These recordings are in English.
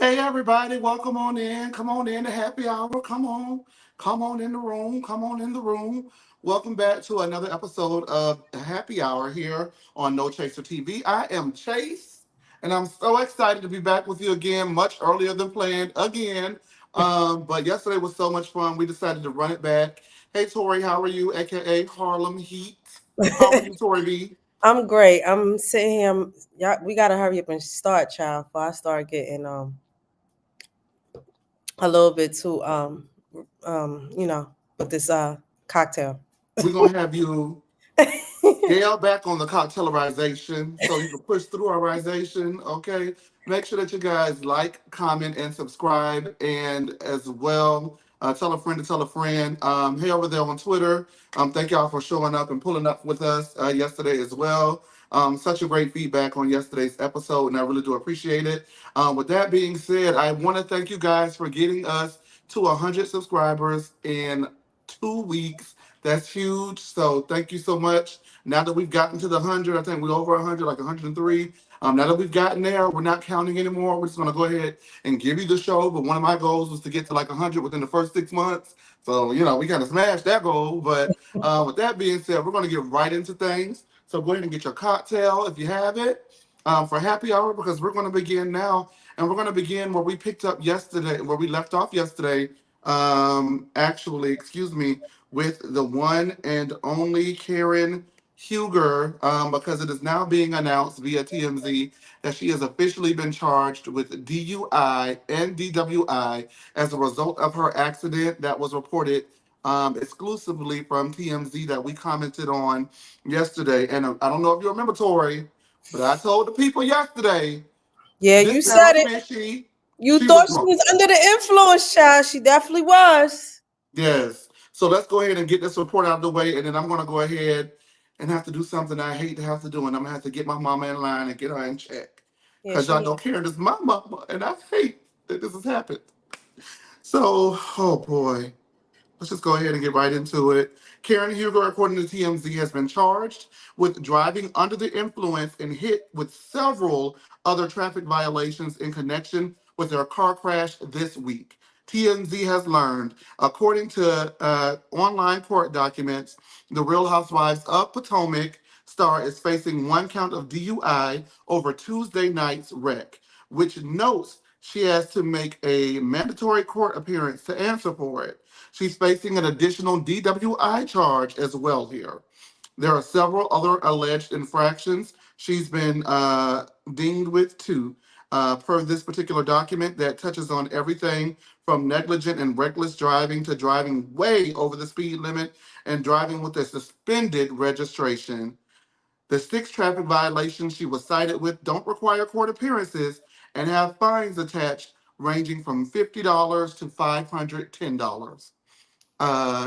Hey everybody, welcome on in. Come on in to happy hour. Come on in the room. Come on in the room. Welcome back to another episode of Happy Hour here on No Chaser TV. I am Chase, and I'm so excited to be back with you again, much earlier than planned again. But yesterday was so much fun. We decided to run it back. Hey Tori, how are you? AKA Harlem Heat. How are you, Tori B? I'm great. I'm sitting here. Y'all, we gotta hurry up and start, child. Before I start getting a little bit too with this cocktail. We're gonna have you scale back on the cocktailization so you can push through our okay? Make sure that you guys like, comment, and subscribe. And as well, tell a friend to tell a friend. Hey, over there on Twitter. Thank y'all for showing up and pulling up with us yesterday as well. Such a great feedback on yesterday's episode, and I really do appreciate it. With that being said, I want to thank you guys for getting us to 100 subscribers in 2 weeks. That's huge. So thank you so much. Now that we've gotten to the 100, I think we're over 100, like 103. Now that we've gotten there, we're not counting anymore. We're just going to go ahead and give you the show. But one of my goals was to get to like 100 within the first 6 months. So, we kind of smashed that goal. But with that being said, we're going to get right into things. So go ahead and get your cocktail if you have it for happy hour, because we're going to begin now. And we're going to begin where we picked up yesterday, where we left off yesterday. Actually, excuse me, with the one and only Karen Huger, because it is now being announced via TMZ that she has officially been charged with DUI and DWI as a result of her accident that was reported exclusively from TMZ that we commented on yesterday. And I don't know if you remember, Tori, but I told the people yesterday Yeah, this you Sarah said it. Smith, You she was thought she drunk. was under the influence, child. She definitely was. Yes. So let's go ahead and get this report out of the way, and then I'm going to go ahead and have to do something I hate to have to do, and I'm going to have to get my mama in line and get her in check. Yeah, Because she y'all need. know Karen is my mama, and I hate that this has happened. So, oh boy. Let's just go ahead and get right into it. Karen Huger, according to TMZ, has been charged with driving under the influence and hit with several other traffic violations in connection with her car crash this week. TMZ has learned, according to online court documents, the Real Housewives of Potomac star is facing one count of DUI over Tuesday night's wreck, which notes she has to make a mandatory court appearance to answer for it. She's facing an additional DWI charge as well here. There are several other alleged infractions she's been dinged with too, per this particular document that touches on everything from negligent and reckless driving to driving way over the speed limit and driving with a suspended registration. The six traffic violations she was cited with don't require court appearances and have fines attached ranging from $50 to $510.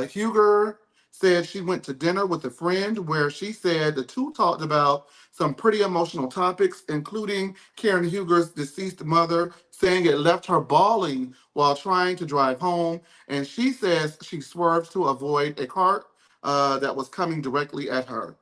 Huger said she went to dinner with a friend where she said the two talked about some pretty emotional topics, including Karen Huger's deceased mother, saying it left her bawling while trying to drive home. And she says she swerved to avoid a car that was coming directly at her.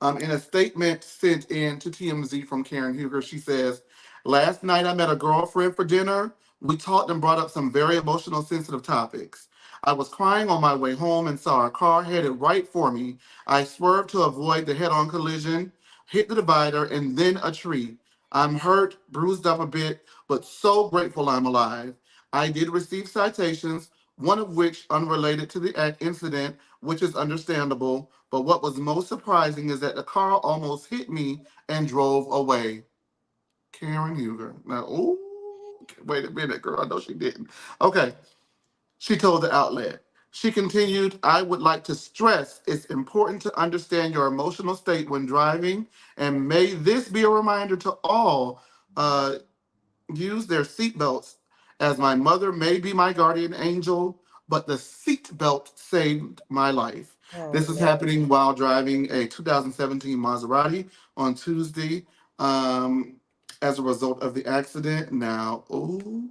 In a statement sent in to TMZ from Karen Huger, she says, "Last night I met a girlfriend for dinner. We talked and brought up some very emotional, sensitive topics. I was crying on my way home and saw a car headed right for me. I swerved to avoid the head on collision, hit the divider, and then a tree. I'm hurt, bruised up a bit, but so grateful I'm alive. I did receive citations, one of which unrelated to the incident, which is understandable. But what was most surprising is that the car almost hit me and drove away." Karen Huger. Now, ooh, wait a minute, girl. I know she didn't. Okay. She told the outlet. She continued, "I would like to stress it's important to understand your emotional state when driving, and may this be a reminder to all uh, use their seatbelts, as my mother may be my guardian angel, but the seatbelt saved my life." Oh This is yeah, happening while driving a 2017 Maserati on Tuesday um, as a result of the accident. Now, ooh.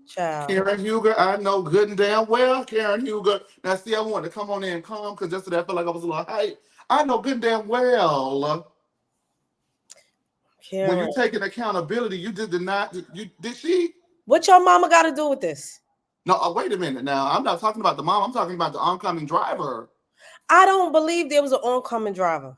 child. Karen Huger, I know good and damn well, Karen Huger. Now, see, I wanted to come on in calm because yesterday I felt like I was a little hype. I know good and damn well When you Karen. taking accountability, you did not. You did she? What your mama got to do with this? No, wait a minute. Now I'm not talking about the mom. I'm talking about the oncoming driver. I don't believe there was an oncoming driver.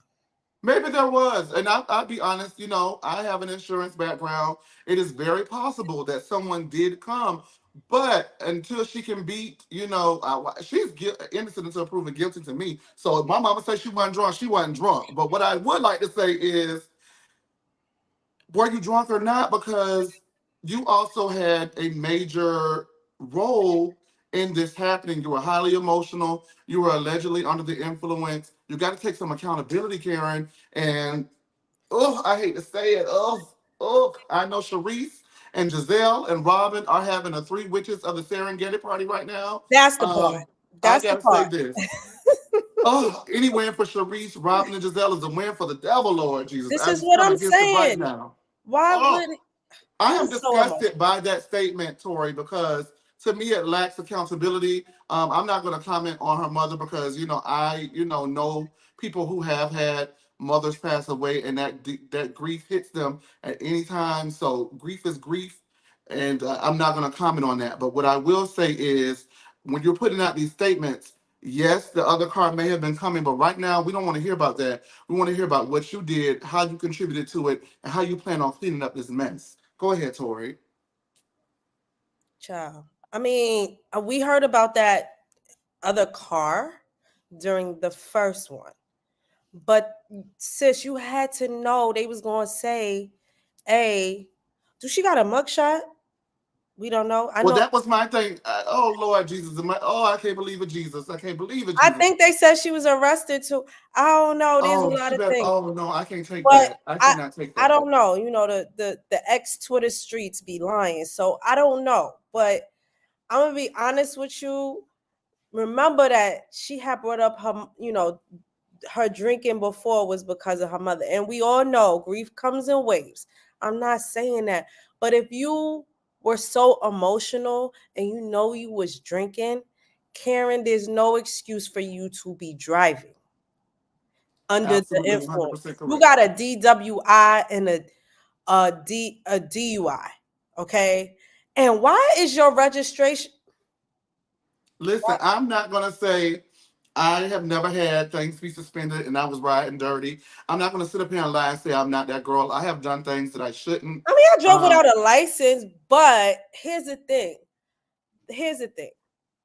Maybe there was, and I'll be honest. You know, I have an insurance background. It is very possible that someone did come, but until she can beat, she's innocent until proven guilty to me. So if my mama says she wasn't drunk. But what I would like to say is, were you drunk or not? Because you also had a major role in this happening. You were highly emotional. You were allegedly under the influence. You got to take some accountability, Karen. And oh, I hate to say it. I know Sharice and Giselle and Robin are having a Three Witches of the Serengeti party right now. That's the part. I That's the gotta say part. this. Oh, any win for Sharice, Robin, and Giselle is a win for the devil, Lord Jesus. This I is just what come I'm against it right saying. now. Why Oh, would I I'm am so emotional? disgusted by that statement, Tori, because to me it lacks accountability. I'm not going to comment on her mother because I know people who have had mothers pass away, and that grief hits them at any time. So grief is grief, and I'm not going to comment on that. But what I will say is, when you're putting out these statements, yes, the other car may have been coming, but right now we don't want to hear about that. We want to hear about what you did, how you contributed to it, and how you plan on cleaning up this mess. Go ahead, Tori. Child. I mean, we heard about that other car during the first one. But sis, you had to know they was gonna say, "Hey, do she got a mugshot?" We don't know. I Well, know. that was my thing. Oh Lord Jesus, I can't believe it, Jesus. I can't believe it, I Jesus. think they said she was arrested too. I don't know. There's a Oh, lot she of better. things, Oh no, I can't take but that. I I cannot take I that. don't know. You know the ex Twitter streets be lying, so I don't know. But I'm gonna be honest with you. Remember that she had brought up her drinking before was because of her mother. And we all know grief comes in waves. I'm not saying that. But if you were so emotional and you know you was drinking, Karen, there's no excuse for you to be driving under the Absolutely, 100% influence. You correct. got a DWI and a DUI. Okay. And why is your registration? Listen, I'm not gonna say I have never had things be suspended and I was riding dirty. I'm not gonna sit up here and lie and say I'm not that girl. I have done things that I shouldn't. I mean, I drove Um, without a license, but here's the thing. Here's the thing.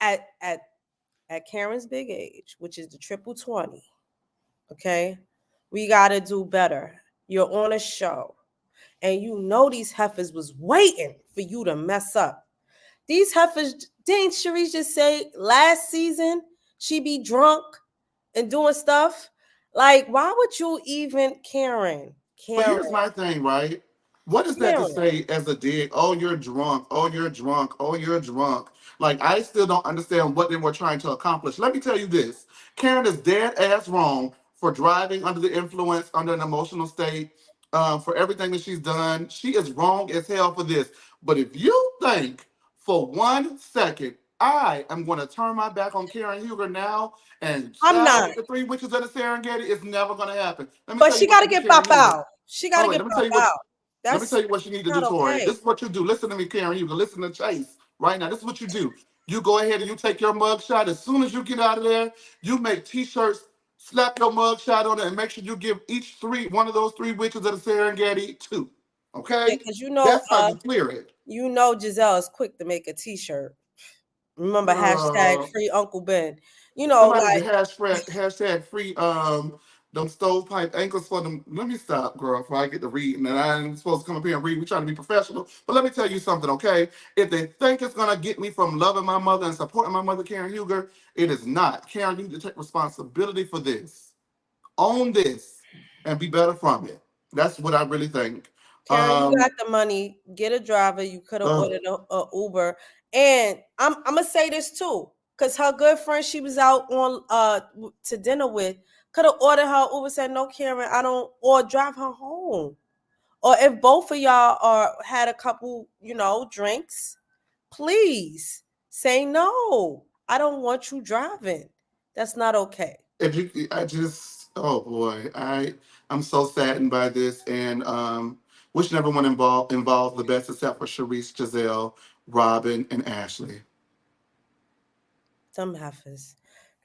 At at at Karen's big age, which is the triple 20, okay, we gotta do better. You're on a show, and you know these heifers was waiting for you to mess up. These heifers didn't Sharice just say last season she be drunk and doing stuff? Like, why would you even Karen? But Karen, here's my thing, right? What is that to Karen. say as a dig? Oh, you're drunk. Oh, you're drunk. Oh, you're drunk. Like, I still don't understand what they were trying to accomplish. Let me tell you this: Karen is dead ass wrong for driving under the influence, under an emotional state, for everything that she's done. She is wrong as hell for this. But if you think for 1 second I am going to turn my back on Karen Huger now and I'm side not. with the Three Witches of the Serengeti, it's never going to happen. Let me But tell you she what gotta you do, get Karen pop Huger. out. She All gotta right, get pop out. let me That's tell you what you need to do, not Tori. okay. This is what you do. Listen to me, Karen. You can listen to Chase right now. This is what you do. You go ahead and you take your mug shot. As soon as you get out of there, you make t-shirts, slap your mug shot on it, and make sure you give one of those three witches of the Serengeti two. Yeah, Okay? because That's how you clear it. Giselle is quick to make a t-shirt. Remember hashtag Girl. free Uncle Ben. Somebody Like hashtag free them stovepipe ankles for them. Let me stop, girl, before I get to reading. And I ain't supposed to come up here and read. We trying to be professional. But let me tell you something, okay? If they think it's gonna get me from loving my mother and supporting my mother, Karen Huger, it is not. Karen, you need to take responsibility for this. Own this and be better from it. That's what I really think. Karen, you Um got the money. Get a driver. You could have uh, ordered a Uber. And I'm gonna say this too, because her good friend she was out on to dinner with could have ordered her Uber. Said no, Karen, I don't, or drive her home. Or if both of y'all are had a couple, drinks, please say no. I don't want you driving. That's not okay. if you I just oh boy, I'm so saddened by this. And Wishing everyone involved the best except for Sharice, Giselle, Robin, and Ashley. Some heifers.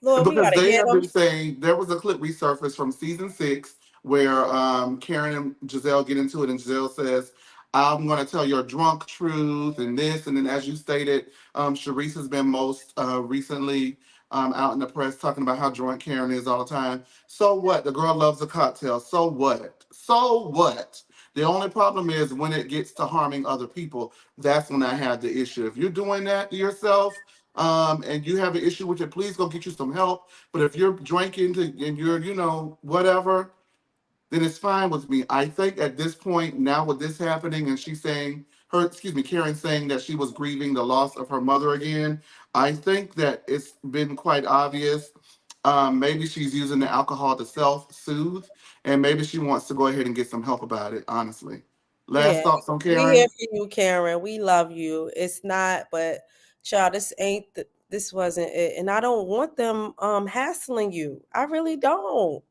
Lord, we Because gotta they hear have them. been saying there was a clip resurfaced from season 6 where Karen and Giselle get into it, and Giselle says, "I'm going to tell your drunk truth and this," and then as you stated, Sharice has been most recently out in the press talking about how drunk Karen is all the time. So what? The girl loves a cocktail. So what? So what? The only problem is when it gets to harming other people. That's when I have the issue. If you're doing that to yourself, and you have an issue with it, please go get you some help. But if you're drinking and you're, whatever, then it's fine with me. I think at this point, now with this happening, and she's saying, Karen saying that she was grieving the loss of her mother again, I think that it's been quite obvious. Maybe she's using the alcohol to self soothe, and maybe she wants to go ahead and get some help about it, honestly. Last Yeah, thoughts on we here Karen? for you, Karen. We love you. It's not, but child, this wasn't it. And I don't want them hassling you. I really don't.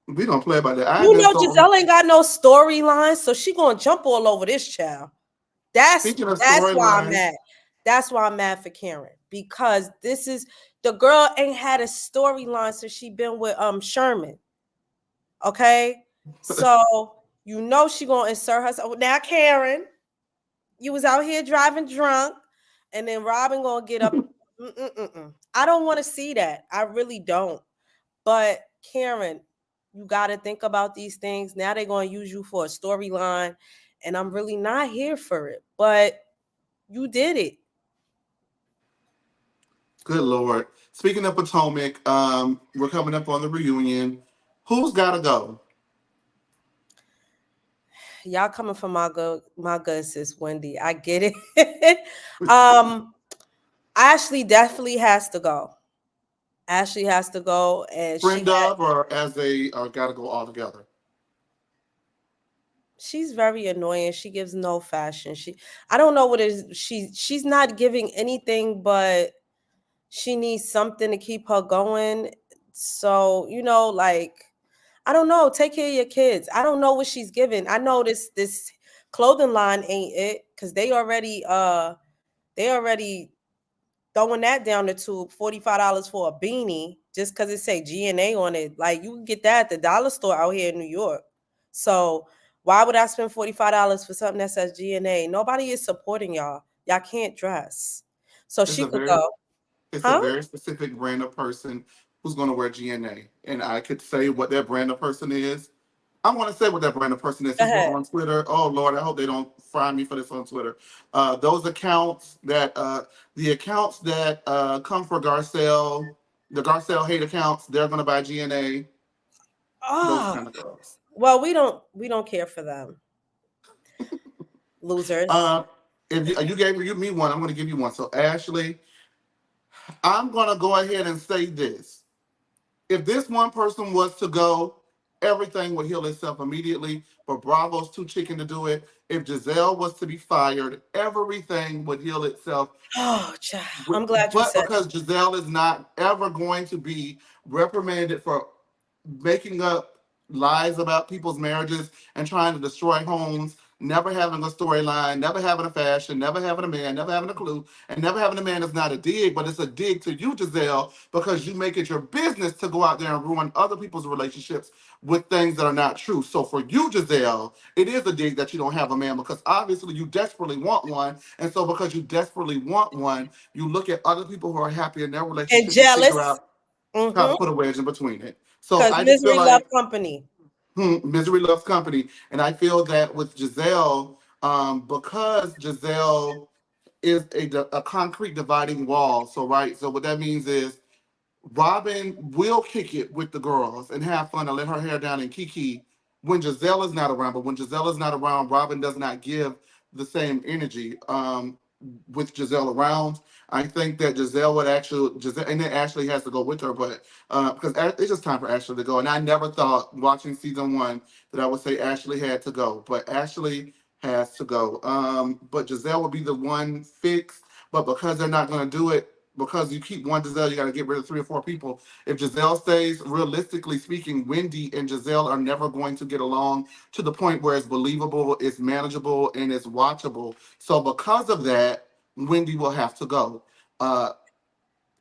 We don't play about that. I've You been know so. Giselle ain't got no storyline, so she gonna jump all over this child. That's Speaking of that's why I'm storylines, mad. That's why I'm mad for Karen. Because this is the girl ain't had a storyline since she been with Sherman. Okay. So you know she gonna insert herself. Now, Karen, you was out here driving drunk, and then Robin gonna get up. I don't want to see that. I really don't. But Karen, you got to think about these things. Now they're gonna use you for a storyline, and I'm really not here for it. But you did it. good Lord. Speaking of Potomac, we're coming up on the reunion. Who's got to go? Y'all coming from my good sis Wendy. I get it. um, Ashley definitely has to go. Ashley has to go, and Friend of, or as a got to go all together? she's very annoying. She gives no fashion. I don't know what it is. She's not giving anything, but she needs something to keep her going. So, like, I don't know, take care of your kids. I don't know what she's giving. I know this clothing line ain't it, because they already throwing that down the tube, $45 for a beanie just because it say GNA on it. Like, you can get that at the dollar store out here in New York. So why would I spend $45 for something that says GNA? Nobody is supporting y'all. Y'all can't dress. So It's she a could very go. it's a Huh? very specific brand of person who's going to wear GNA, and I could say what that brand of person is. I want to say what that brand of person is Go since we're ahead. on Twitter. Oh Lord, I hope they don't fry me for this on Twitter. Those accounts that the accounts that come for Garcelle, the Garcelle hate accounts, they're going to buy GNA. Those Oh, kind of girls. well, we don't care for them. Losers. Uh, if you gave me one, I'm going to give you one. So Ashley, I'm going to go ahead and say this: if this one person was to go, everything would heal itself immediately. But Bravo's too chicken to do it. If Giselle was to be fired, everything would heal itself. Oh, child. I'm glad you But said because Giselle is not ever going to be reprimanded for making up lies about people's marriages and trying to destroy homes, never having a storyline, never having a fashion, never having a man, never having a clue, and never having a man that's not a dig, but it's a dig to you, Giselle, because you make it your business to go out there and ruin other people's relationships with things that are not true. So for you, Giselle, it is a dig that you don't have a man because obviously you desperately want one. And so because you desperately want one, you look at other people who are happy in their and relationships and figure jealous. out how to Mm-hmm. put a wedge in between it. So Because I just feel misery love like company. misery loves company, and I feel that with Giselle, because Giselle is a concrete dividing wall. So right, so what that means is Robin will kick it with the girls and have fun and let her hair down and kiki when Giselle is not around. But when Giselle is not around, Robin does not give the same energy. With Giselle around, I think that Giselle would actually Giselle, and then Ashley has to go with her, but because it's just time for Ashley to go. And I never thought watching season 1 that I would say Ashley had to go, but Ashley has to go. But Giselle will be the one fix. But because they're not going to do it, because you keep one Giselle, you got to get rid of 3 or 4 people. If Giselle stays, realistically speaking, Wendy and Giselle are never going to get along to the point where it's believable, it's manageable, and it's watchable. So because of that, Wendy will have to go. Uh,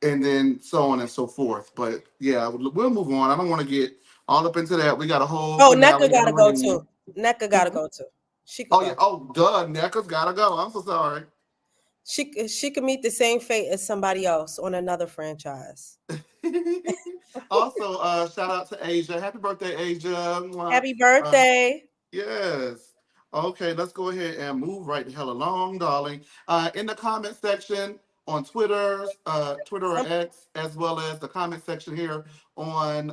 and then so on and so forth. But yeah, we'll move on. I don't want to get all up into that. We got a whole Oh, NECA finale and gotta go reunion. too. NECA gotta go too. She could Oh yeah. go. Oh, duh. Necka's gotta go. I'm so sorry. She could meet the same fate as somebody else on another franchise. Also, shout out to Asia. Happy birthday, Asia. Mwah. Happy Uh, birthday. yes. Okay, let's go ahead and move right the hell along, darling. In the comment section on Twitter or Some X, as well as the comment section here on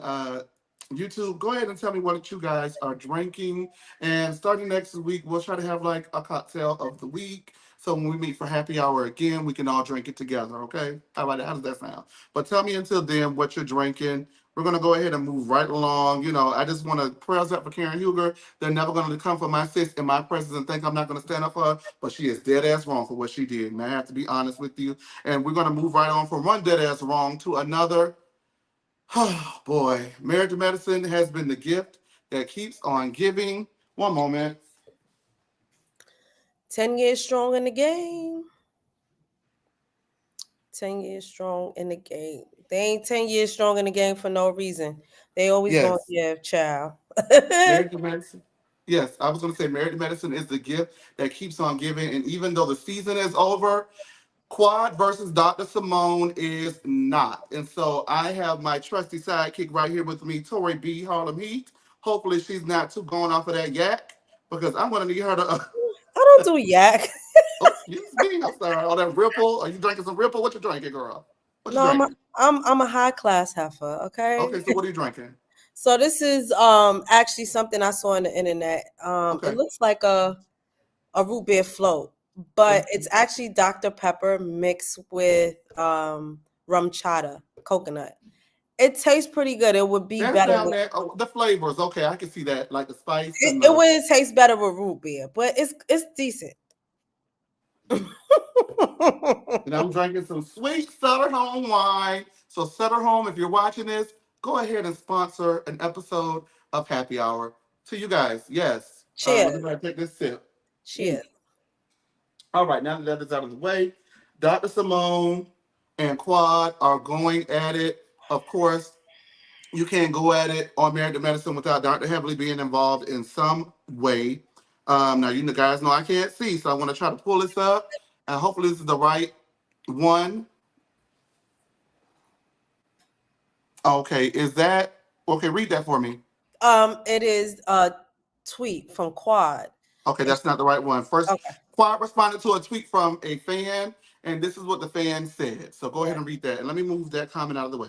YouTube, go ahead and tell me what you guys are drinking. And starting next week, we'll try to have like a cocktail of the week. So when we meet for happy hour again, we can all drink it together. Okay? How does that sound? But tell me until then what you're drinking. We're gonna go ahead and move right along. You know, I just want to prayers up for Karen Huger. They're never gonna come for my sis in my presence and think I'm not gonna stand up for her, but she is dead ass wrong for what she did. And I have to be honest with you. And we're gonna move right on from one dead ass wrong to another. Oh boy, marriage to medicine has been the gift that keeps on giving. One moment. 10 years strong in the game. 10 years strong in the game. They ain't 10 years strong in the game for no reason. They always gonna Yes, give child. marriage to medicine. Yes, I was gonna say marriage to medicine is the gift that keeps on giving. And even though the season is over, Quad versus Dr. Simone is not. And so I have my trusty sidekick right here with me, Tori B, Harlem Heat. Hopefully she's not too going off of that yak because I'm going to need her to. I don't do yak. Oh, excuse me. I'm sorry. All that Ripple. Are you drinking some Ripple? What you drinking, girl? What you No, drinking? I'm a high class heifer, okay? Okay, so what are you drinking? So this is actually something I saw on the internet. It Okay. looks like a root beer float, but Oh, it's actually Dr. Pepper mixed with rum chata, coconut. It tastes pretty good. It would be that better sound with that. Oh, the flavors. Okay, I can see that. Like the spice it, and it the. would taste better with root beer, but it's decent. And I'm drinking some sweet Sutter Home wine. So Sutter Home, if you're watching this, go ahead and sponsor an episode of Happy Hour to you guys. Yes. Let me Cheers. go ahead and take this sip. Mm. Cheers. All right, now that that is out of the way, Dr. Simone and Quad are going at it. Of course, you can't go at it on Married to Medicine without Dr. Heavily being involved in some way. Now, you guys know I can't see, so I want to try to pull this up. And hopefully, this is the right one. Okay, is that okay? Read that for me. It is a tweet from Quad. Okay, And that's not the right one. First, okay, Quad responded to a tweet from a fan, and this is what the fan said. So go ahead right. and read that, and let me move that comment out of the way.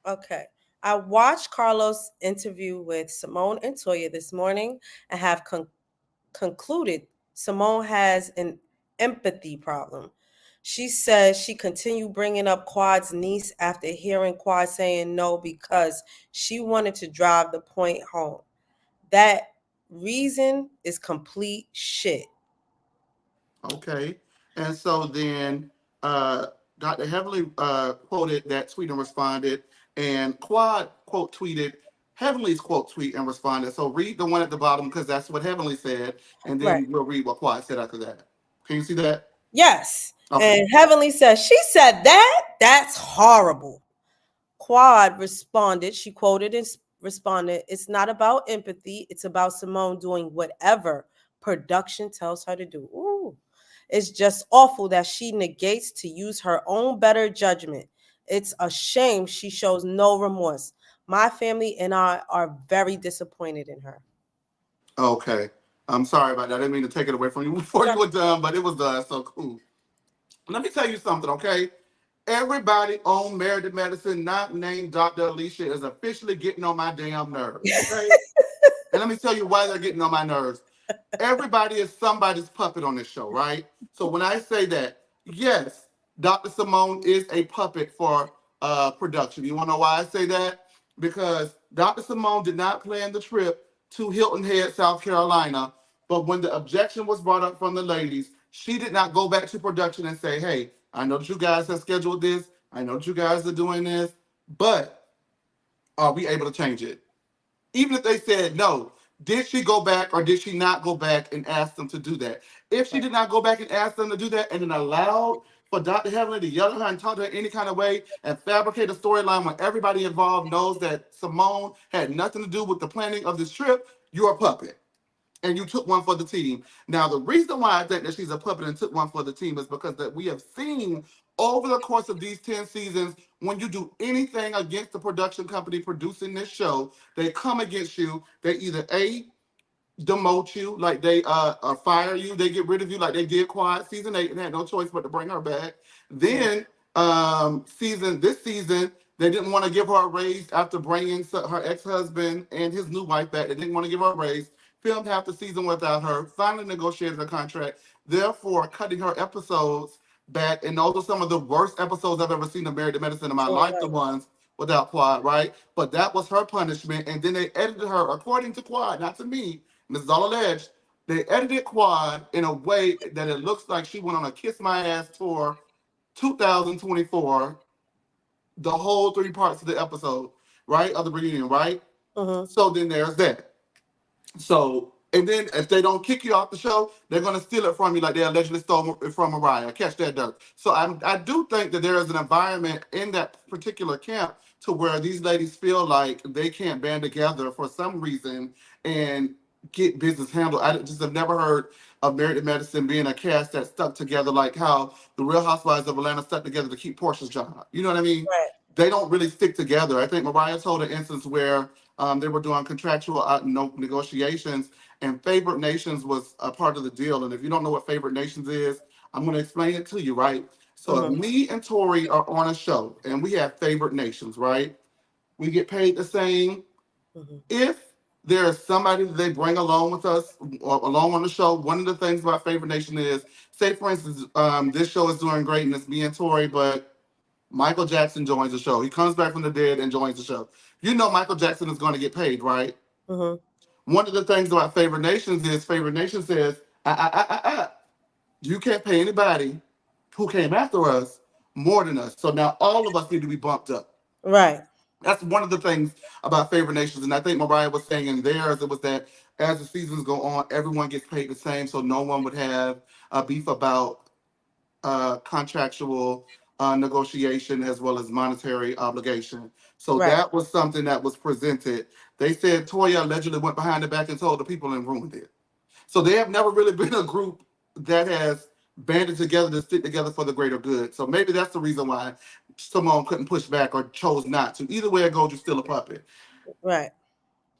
Okay. I watched Carlos' interview with Simone and Toya this morning and have concluded Simone has an empathy problem. She says she continued bringing up Quad's niece after hearing Quad saying no because she wanted to drive the point home. That reason is complete shit. Okay, and so then uh, Dr. Heavenly quoted that tweet and responded, and Quad quote tweeted Heavenly's quote tweet and responded. So read the one at the bottom because that's what Heavenly said, and Right. then we'll read what Quad said after that. Can you see that? Yes. Okay. And Heavenly says, she said that? That's horrible. Quad responded, she quoted and responded, it's not about empathy. It's about Simone doing whatever production tells her to do. Ooh. It's just awful that she negates to use her own better judgment. It's a shame she shows no remorse. My family and I are very disappointed in her. Okay. I'm sorry about that. I didn't mean to take it away from you before you were done, but it was done. So cool. Let me tell you something, okay? Everybody on Married to Medicine, not named Dr. Alicia, is officially getting on my damn nerves, okay? And let me tell you why they're getting on my nerves. Everybody is somebody's puppet on this show, right? So when I say that, yes, Dr. Simone is a puppet for production. You want to know why I say that? Because Dr. Simone did not plan the trip to Hilton Head, South Carolina. But when the objection was brought up from the ladies, she did not go back to production and say, hey, I know that you guys have scheduled this. I know that you guys are doing this, but are we able to change it? Even if they said no, did she go back or did she not go back and ask them to do that? If she Right. did not go back and ask them to do that and then allowed for Dr. Heavenly to yell at her and talk to her any kind of way and fabricate a storyline when everybody involved knows that Simone had nothing to do with the planning of this trip, you're a puppet and you took one for the team. Now, the reason why I think that she's a puppet and took one for the team is because that we have seen over the course of these 10 seasons, when you do anything against the production company producing this show, they come against you. They either A, demote you, like they fire you, they get rid of you, like they did Quiet season 8 and had no choice but to bring her back. Yeah. Then this season they didn't want to give her a raise after bringing her ex-husband and his new wife back. They didn't want to give her a raise. Filmed half the season without her. Finally negotiated a contract, therefore cutting her episodes back. And those are some of the worst episodes I've ever seen of Married to Medicine in my life. The Right. ones without Quad, right? But that was her punishment. And then they edited her according to Quad, not to me. And this is all alleged. They edited Quad in a way that it looks like she went on a Kiss My Ass tour 2024, the whole 3 parts of the episode, right? Of the reunion, right? Mm-hmm. So then there's that. So, and then if they don't kick you off the show, they're going to steal it from you like they allegedly stole it from Mariah. Catch that dirt. So I do think that there is an environment in that particular camp to where these ladies feel like they can't band together for some reason and get business handled. I just have never heard of Married to Medicine being a cast that stuck together like how the Real Housewives of Atlanta stuck together to keep Portia's job. You know what I mean? Right. They don't really stick together. I think Mariah told an instance where they were doing contractual negotiations, and Favored Nations was a part of the deal. And if you don't know what Favored Nations is, I'm going to explain it to you, right? So if Mm-hmm. me and Tori are on a show and we have Favored Nations, right? We get paid the same. Mm-hmm. If there is somebody that they bring along with us or along on the show, one of the things about Favored Nation is, say for instance, this show is doing great and it's me and Tori, but Michael Jackson joins the show. He comes back from the dead and joins the show. You know Michael Jackson is going to get paid, right? Mm-hmm. One of the things about Favored Nations is Favored Nation says, you can't pay anybody who came after us more than us. So now all of us need to be bumped up. Right. That's one of the things about Favored Nations. And I think Mariah was saying in theirs, it was that as the seasons go on, everyone gets paid the same. So no one would have a beef about contractual negotiation as well as monetary obligation. So Right. that was something that was presented. They said Toya allegedly went behind the back and told the people and ruined it. So they have never really been a group that has banded together to stick together for the greater good. So maybe that's the reason why Simone couldn't push back or chose not to. Either way it goes, you're still a puppet. Right.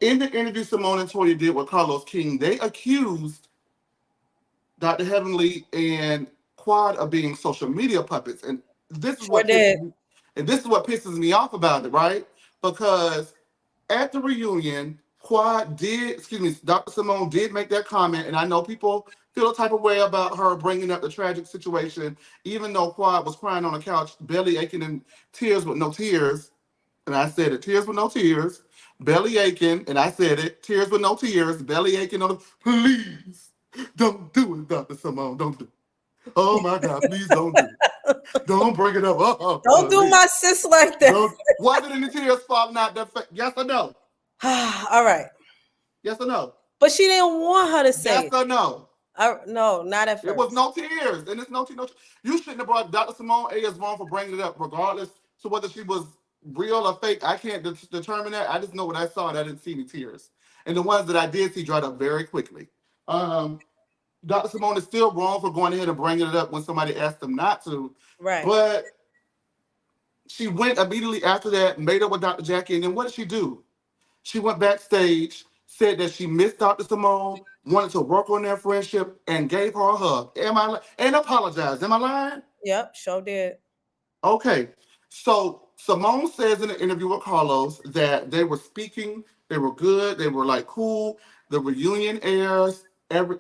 In the interview Simone and Toya did with Carlos King, they accused Dr. Heavenly and Quad of being social media puppets. And this is Sure what pisses did. me, and this is what pisses me off about it, right? Because at the reunion, Dr. Simone did make that comment, and I know people feel a type of way about her bringing up the tragic situation, even though Quad was crying on the couch, belly aching and tears with no tears. And I said it, tears with no tears, belly aching, and I said it, tears with no tears, belly aching on the, please, don't do it, Dr. Simone, don't do it. Oh my God, please don't do it. Don't bring it up. Don't do Please. my sis like that. Was it any tears falling out their face? Yes or no? All right. Yes or no? But she didn't want her to say Yes it. or no? No, not at It was first. no tears, and it's no tears. No, you shouldn't have brought Dr. Simone A is wrong for bringing it up, regardless to whether she was real or fake. I can't determine that. I just know what I saw, and I didn't see any tears. And the ones that I did see dried up very quickly. Dr. Simone is still wrong for going ahead and bringing it up when somebody asked them not to. Right. But she went immediately after that, made up with Dr. Jackie, and then what did she do? She went backstage, said that she missed Dr. Simone, wanted to work on their friendship, and gave her a hug. And apologized. Am I lying? Yep, sure did. Okay. So Simone says in an interview with Carlos that they were speaking, they were good, they were like cool. The reunion airs.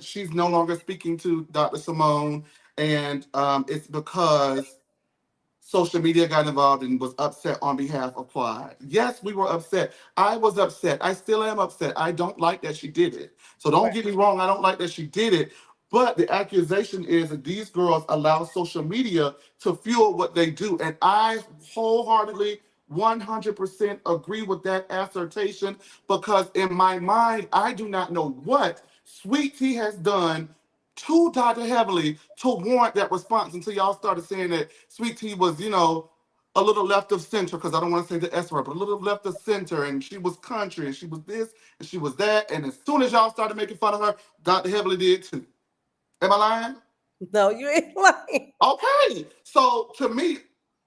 She's no longer speaking to Dr. Simone, and it's because social media got involved and was upset on behalf of Quad. Yes, we were upset. I was upset. I still am upset. I don't like that she did it. So don't Right. get me wrong. I don't like that she did it. But the accusation is that these girls allow social media to fuel what they do. And I wholeheartedly 100% agree with that assertion because in my mind, I do not know what Sweet Tea has done to Dr. Heavenly to warrant that response until y'all started saying that Sweet Tea was, a little left of center, because I don't want to say the S word, but a little left of center, and she was country, and she was this, and she was that. And as soon as y'all started making fun of her, Dr. Heavenly did too. Am I lying? No, you ain't lying. Okay. So to me,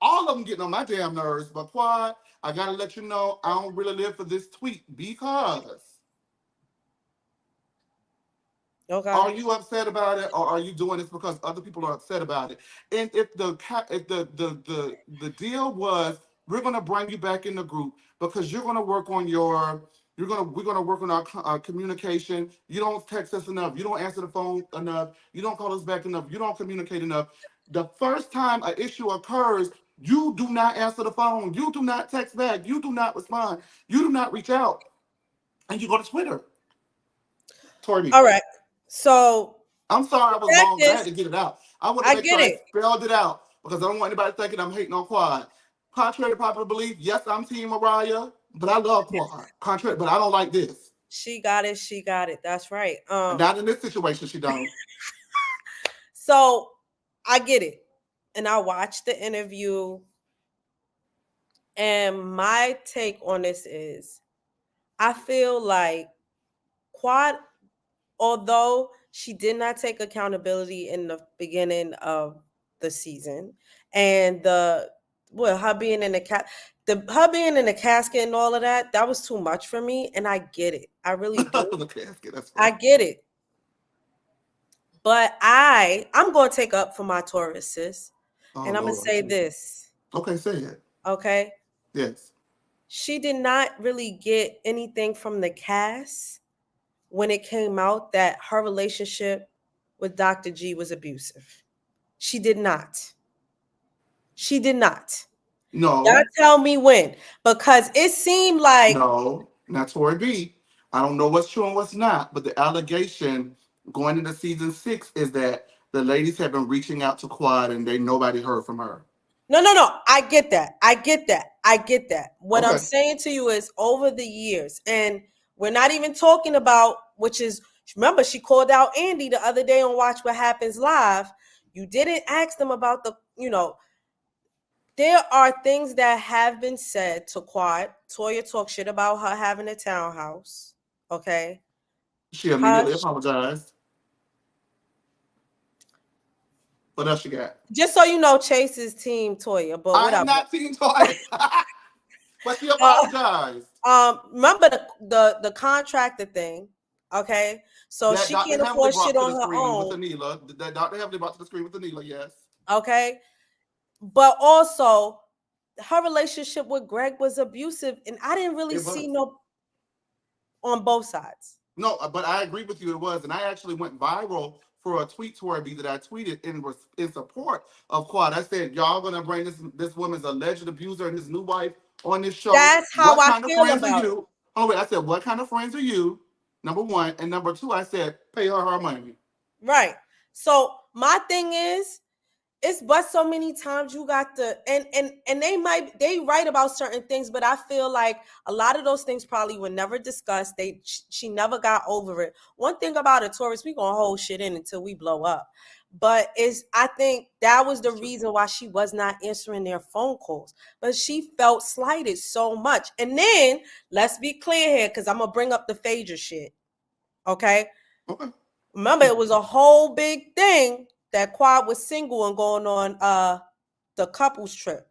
all of them getting on my damn nerves. But Quad, I gotta let you know I don't really live for this tweet because Okay. are you upset about it, or are you doing this because other people are upset about it? And if the deal was we're gonna bring you back in the group because you're gonna work on we're gonna work on our communication. You don't text us enough. You don't answer the phone enough. You don't call us back enough. You don't communicate enough. The first time an issue occurs, you do not answer the phone. You do not text back. You do not respond. You do not reach out, and you go to Twitter. Tori B. All right. So I'm sorry I was fact long, but I had is, to get it out. I want to I make sure get I it. spelled it out because I don't want anybody thinking I'm hating on Quad. Contrary to popular belief, yes, I'm Team Mariah, but I love Quad. Contrary, but I don't like this. She got it. She got it. That's right. Not in this situation, she don't. So I get it. And I watched the interview. And my take on this is I feel like Quad, although she did not take accountability in the beginning of the season, and her being in her being in the casket and all of that was too much for me. And I get it. I really do. The casket, that's I funny. get it. But I'm going to take up for my Taurus, sis. Oh, And I'm going to Lord. say this. Okay, say it. Okay. Yes. She did not really get anything from the cast when it came out that her relationship with Dr. G was abusive. She did not. She did not. Y'all No, tell me when. Because it seemed like, no, not Tori B. I don't know what's true and what's not, but the allegation going into season 6 is that the ladies have been reaching out to Quad and nobody heard from her. no. I get that. I get that. What I'm Okay. saying to you is over the years, and we're not even talking about, which is, remember, she called out Andy the other day on Watch What Happens Live. You didn't ask them about there are things that have been said to Quad. Toya talked shit about her having a townhouse. Okay. She immediately apologized. What else you got? Just so you know, Chase is team Toya, but I am whatever. not Team Toya. But she apologized. Remember the contractor thing, okay? So That she Dr. can't Heavenly afford brought shit to on the her screen with own, Anila. That Dr. Heavenly brought to the screen with Anila, yes. okay? But also, her relationship with Greg was abusive, and I didn't really It see was. no on both sides. No, but I agree with you. It was, and I actually went viral for a tweet Tori B that I tweeted in support of Quad. I said, "Y'all gonna bring this woman's alleged abuser and his new wife on this show? That's how What I kind of feel friends are about it. you?" Oh wait, I said, "What kind of friends are you?" Number one, and number two, I said, "Pay her money." Right. So my thing is, it's but so many times you got to, and they write about certain things, but I feel like a lot of those things probably were never discussed. She never got over it. One thing about a Taurus, we gonna hold shit in until we blow up. But I think that was the reason why she was not answering their phone calls. But she felt slighted so much. And then let's be clear here, because I'm gonna bring up the Phaedra shit. Okay. Okay. Remember, it was a whole big thing that Quad was single and going on the couples trip.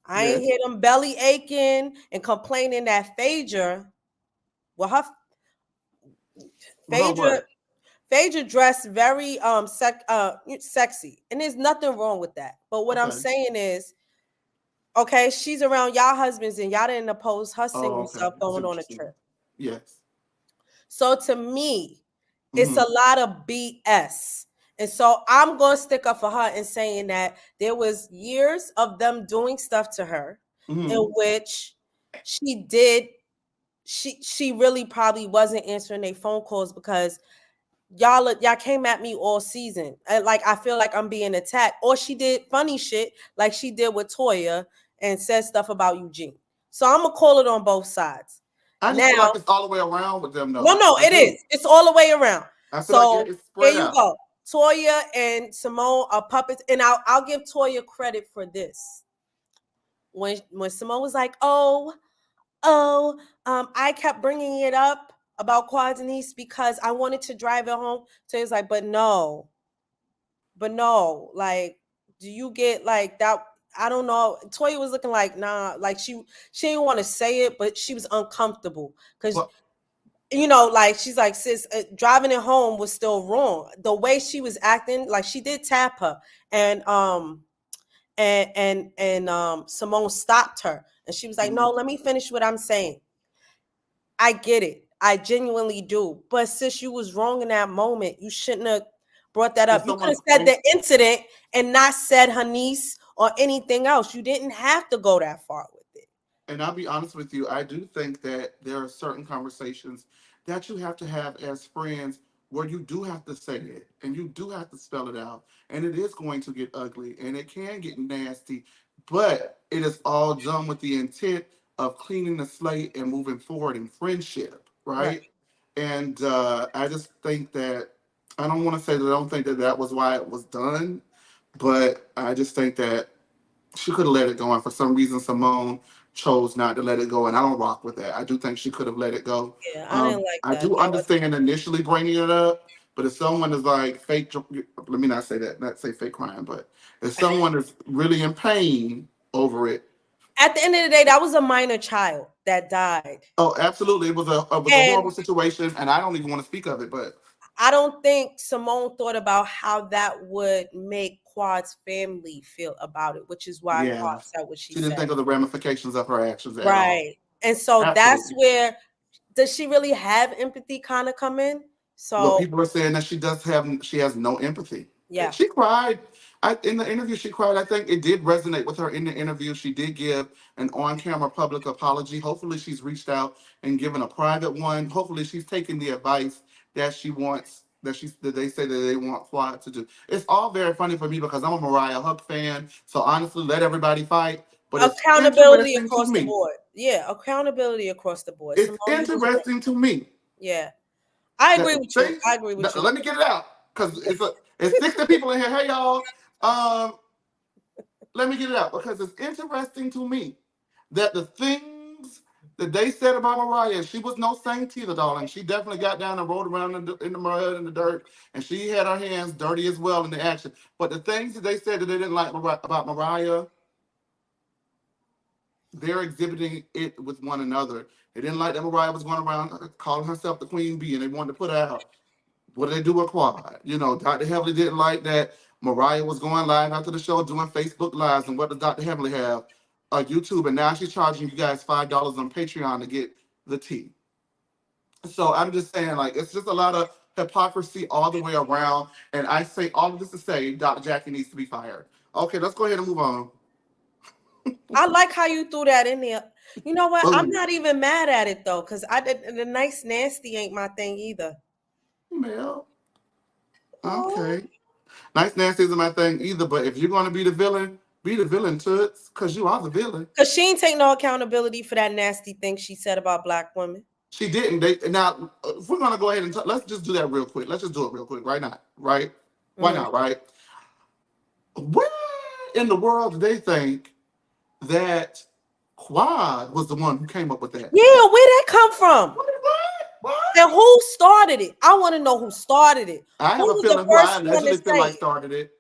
I ain't Yes. hear them belly aching and complaining that Phaedra, well, her Well, Phaedra, what? Phaedra dressed very sexy, and there's nothing wrong with that. But what I'm Okay. saying is, okay, she's around y'all husbands, and y'all didn't oppose her Oh, single okay. self I see going what on you're a saying. trip. Yes. So to me, it's Mm-hmm. a lot of BS. And so I'm going to stick up for her in saying that there was years of them doing stuff to her Mm-hmm. in which she did she really probably wasn't answering their phone calls because y'all came at me all season. And like I feel like I'm being attacked. Or she did funny shit like she did with Toya and said stuff about Eugene. So I'm gonna call it on both sides. I just Now, feel like it's all the way around with them, though. no, I it do. is. It's all the way around. I feel like So it's here spread you out. go. Toya and Simone are puppets, and I'll give Toya credit for this. When Simone was like, I kept bringing it up about Quad Denise because I wanted to drive it home. So he's like, but no, like, do you get like that? I don't know. Toya was looking like, nah, like she didn't want to say it, but she was uncomfortable because like she's like, sis, driving it home was still wrong. The way she was acting, like she did tap her, and Simone stopped her, and she was like, no, let me finish what I'm saying. I get it. I genuinely do. But sis, you was wrong in that moment. You shouldn't have brought that up. You could have said the incident and not said her niece or anything else. You didn't have to go that far with it. And I'll be honest with you, I do think that there are certain conversations that you have to have as friends where you do have to say it and you do have to spell it out. And it is going to get ugly and it can get nasty, but it is all done with the intent of cleaning the slate and moving forward in friendship, right? And I just think that I don't want to say that I don't think that that was why it was done, but I just think that she could have let it go, and for some reason Simone chose not to let it go, and I don't rock with that. I do think she could have let it go. Yeah, I didn't like I that. do understand initially bringing it up, but if someone is like fake, let me not say that, not say fake crying, but if someone is really in pain over it, at the end of the day, that was a minor child that died. oh, absolutely, it was a horrible situation, and I don't even want to speak of it, but I don't think Simone thought about how that would make Quad's family feel about it, which is why yeah, Quad said what she she didn't said. think of the ramifications of her actions at all. Right. And so that's Absolutely. where, does she really have empathy kind of come in? Well, So people are saying that she has no empathy. yeah. She cried. In the interview, she cried. I think it did resonate with her in the interview. She did give an on-camera public apology. Hopefully, she's reached out and given a private one. Hopefully, she's taken the advice that she wants, that they say that they want Flawed to do. It's all very funny for me because I'm a Mariah Huck fan. So honestly, let everybody fight. But it's Accountability interesting to across the me. board. Yeah, accountability across the board. It's Simone, you was right. interesting to me Yeah. I that agree the with you. things I agree with you. let me get it out because it's 60 people in here. Hey y'all, let me get it out because it's interesting to me that the things that they said about Mariah, she was no saint either, darling. She definitely got down and rolled around in the mud and the dirt, and she had her hands dirty as well in the action. But the things that they said that they didn't like about Mariah, they're exhibiting it with one another. They didn't like that Mariah was going around calling herself the queen bee, and they wanted to put her out. What did they do with Quad? Dr. Heavily didn't like that Mariah was going live after the show doing Facebook Lives. And what does Dr. Heavily have? YouTube. And now she's charging you guys $5 on Patreon to get the tea. So I'm just saying, like, it's just a lot of hypocrisy all the way around. And I say all of this to say Dr. Jackie needs to be fired. Okay, let's go ahead and move on. I like how you threw that in there. You know what? I'm Boom. not even mad at it though, because I did the nice nasty ain't my thing either. Mel. Oh. Okay. Nice nasty isn't my thing either, but if you're gonna be the villain, Toots, because you are the villain. Because she ain't take no accountability for that nasty thing she said about Black women. She didn't. Now, if we're gonna go ahead and let's just do that real quick. Let's just do it real quick. Right now, right? Why not? Right? Where in the world do they think that Quad was the one who came up with that? Yeah, where that come from? What? And who started it? I want to know who started it. I Who have a was the feeling who I first one to allegedly feel say like it? started it.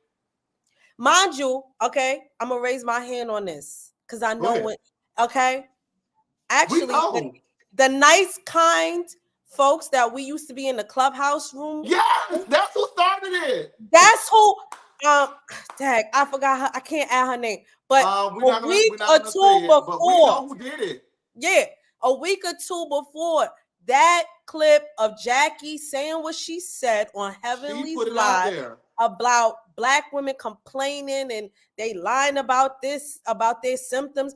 Mind you, okay, I'm gonna raise my hand on this because I know when. Okay, actually, the nice, kind folks that we used to be in the clubhouse room. Yes, that's who started it. That's who. Tag. I forgot her. I can't add her name. But a week or two before, but we know who did it. Yeah, a week or two before that clip of Jackie saying what she said on Heavenly's Live about Black women complaining and they lying about this, about their symptoms.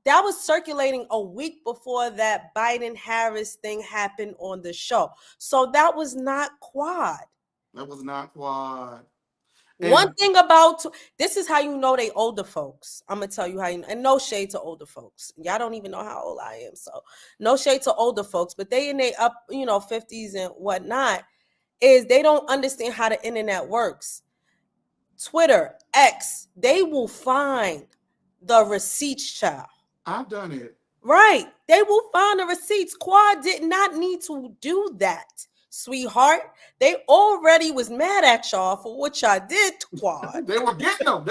that was circulating a week before that Biden Harris thing happened on the show. So that was not quad. That was not quad. One And thing about this is how you know they older folks. I'm gonna tell you how you know, and no shade to older folks. Y'all don't even know how old I am, so no shade to older folks, but they in their up, 50s and whatnot, is they don't understand how the internet works. Twitter, X, they will find the receipts, child. I've done it. Right. They will find the receipts. Quad did not need to do that, sweetheart. They already was mad at y'all for what y'all did to Quad. They were getting them.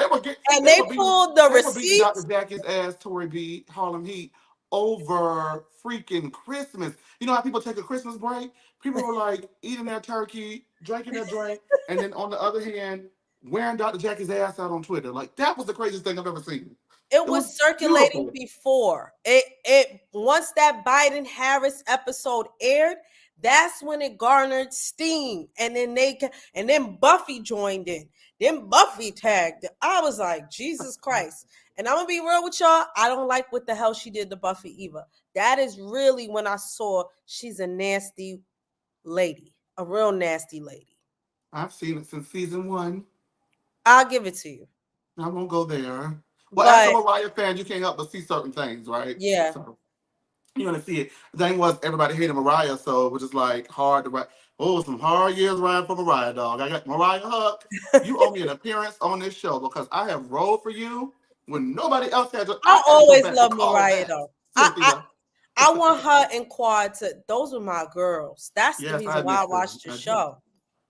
And they Beating pulled the they were beating Dr. receipts. Jackie's ass, Tori B, Harlem Heat, over freaking Christmas. You know how people take a Christmas break? People were like eating their turkey, drinking their drink, and then on the other hand, wearing Dr. Jackie's ass out on Twitter. Like that was the craziest thing I've ever seen. It It was was circulating beautiful. before. It once that Biden Harris episode aired, that's when it garnered steam. And then Buffy joined in. Then Buffy tagged. I was like, Jesus Christ. And I'm gonna be real with y'all. I don't like what the hell she did to Buffy either. That is really when I saw she's a nasty lady, a real nasty lady. I've seen it since season 1. I'll give it to you. I won't go there. Well, as a But Mariah fan, you can't help but see certain things, right? yeah. So you want to see it. The thing was, everybody hated Mariah, so it was just like hard to write. Oh, some hard years riding for Mariah, dog. I got Mariah hooked. You owe me an appearance on this show because I have rolled for you when nobody else had. I I had to go always back to love call Mariah back, though. I Cynthia. I want her and Quad to. Those were my girls. That's the Yes, I reason why I miss them. watched the I do. show.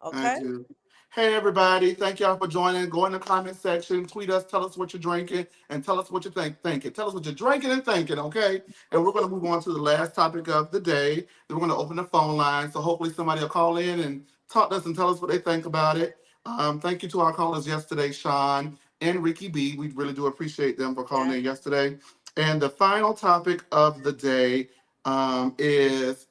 I Okay. do. Hey, everybody. Thank y'all for joining. Go in the comment section. Tweet us. Tell us what you're drinking. And tell us what you're thinking. Tell us what you're drinking and thinking, okay? And we're going to move on to the last topic of the day. Then we're going to open the phone line. So hopefully somebody will call in and talk to us and tell us what they think about it. Thank you to our callers yesterday, Sean and Ricky B. We really do appreciate them for calling Yeah. in yesterday. And the final topic of the day is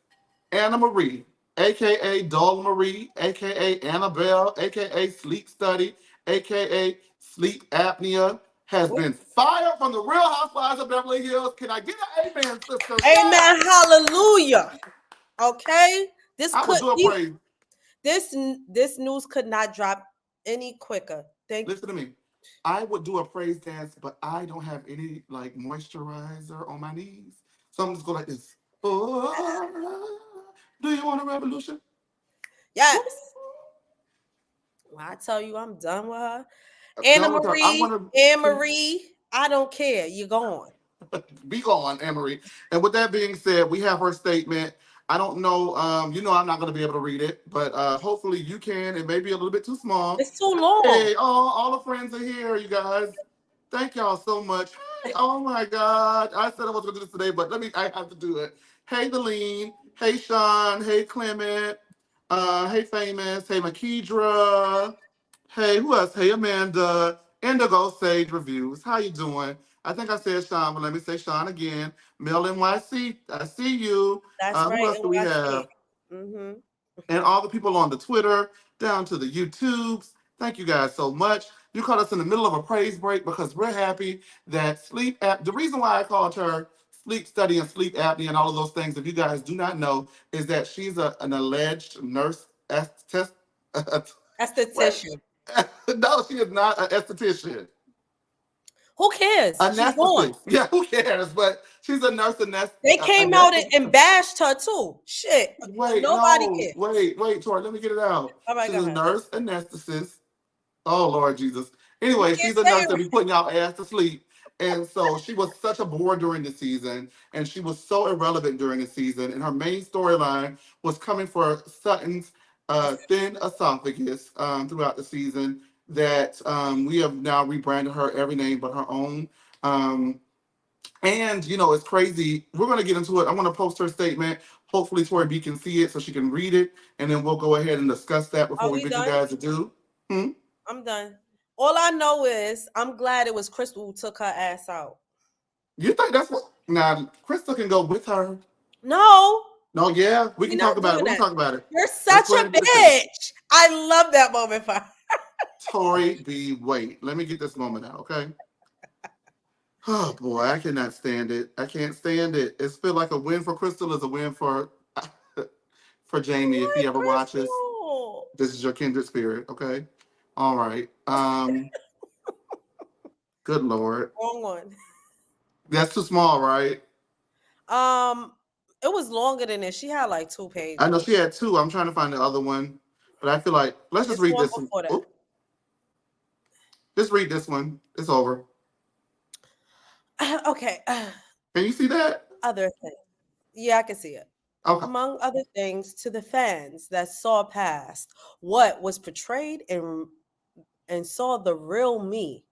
Annemarie, aka Doll Marie, aka Annabelle, aka Sleep Study, aka Sleep Apnea, has What? been fired from the Real Housewives of Beverly Hills. Can I get an amen, sister? Amen. Yes! Hallelujah. Okay. This I would could do a praise. this news could not drop any quicker. Thank Listen to me. I would do a praise dance, but I don't have any like moisturizer on my knees. So I'm just going like this. Oh, do you want a revolution? Woo! yes. When I tell you I'm done with her. Anna Tell her I'm Marie, gonna Anne Marie, I don't care. You're gone. be gone, Emery. And with that being said, we have her statement. I don't know, I'm not going to be able to read it, but hopefully you can. It may be a little bit too small. It's too long. Hey, all the friends are here, you guys. Thank y'all so much. Hey, oh my God. I said I was going to do this today, but I have to do it. Hey, Deline. Hey, Sean. Hey, Clement. Hey, Famous. Hey, Makedra. Hey, who else? Hey, Amanda. Indigo Sage Reviews. How you doing? I think I said Sean, but let me say Sean again. Mel NYC, I see you. That's Who right. else do we NYC. have? Mm-hmm. And all the people on the Twitter, down to the YouTubes. Thank you guys so much. You caught us in the middle of a praise break because we're happy that the reason why I called her sleep study and sleep apnea and all of those things, if you guys do not know, is that she's an alleged nurse what? Esthetician. No, she is not an esthetician. Who cares? She's gone. Anesthetist. Yeah, who cares? But she's a nurse They came out and anesthetist. bashed her too. Shit. Wait, Nobody no, cares. wait, Tori, let me get it out. All right, She's go a ahead. nurse anesthetist. Oh Lord Jesus. You Anyway, can't she's a say nurse that it. be putting y'all ass to sleep. And so she was such a bore during the season, and she was so irrelevant during the season. And her main storyline was coming for Sutton's thin esophagus throughout the season. That we have now rebranded her every name but her own. Um, and it's crazy. We're gonna get into it. I'm gonna post her statement. Hopefully, Tori B can see it so she can read it, and then we'll go ahead and discuss that before Are we we bid you done? guys adieu. Hmm? I'm done. All I know is I'm glad it was Crystal who took her ass out. You think that's what? Now, Crystal can go with her. No, No, yeah, we we're can talk not about it. doing We can that. talk about it. You're Let's such go ahead a and get it finished. bitch. I love that moment for her. Tori B, wait. Let me get this moment out, okay? Oh boy, I cannot stand it. I can't stand it. It's feel like a win for Crystal is a win for for Jamie if he I ever like watches. Crystal. This is your kindred spirit, okay? All right. Good lord. Wrong one. That's too small, right? Um, it was longer than this. She had like 2 I know pages. she had two. I'm trying to find the other one. But I feel like let's just It's the read one this one. before that. Oh, just read this one. It's over. Okay. Can you see that? Other thing. Yeah, I can see it. Okay. Among other things, to the fans that saw past what was portrayed and saw the real me.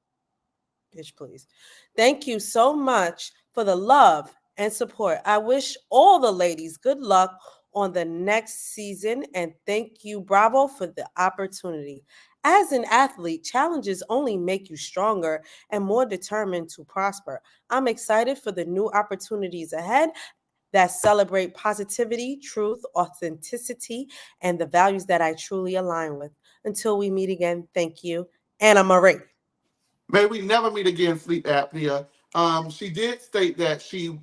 Bitch, please. Thank you so much for the love and support. I wish all the ladies good luck on the next season and thank you, Bravo, for the opportunity. As an athlete, challenges only make you stronger and more determined to prosper. I'm excited for the new opportunities ahead that celebrate positivity, truth, authenticity, and the values that I truly align with. Until we meet again, thank you, Annemarie. May we never meet again, sleep apnea. She did state that she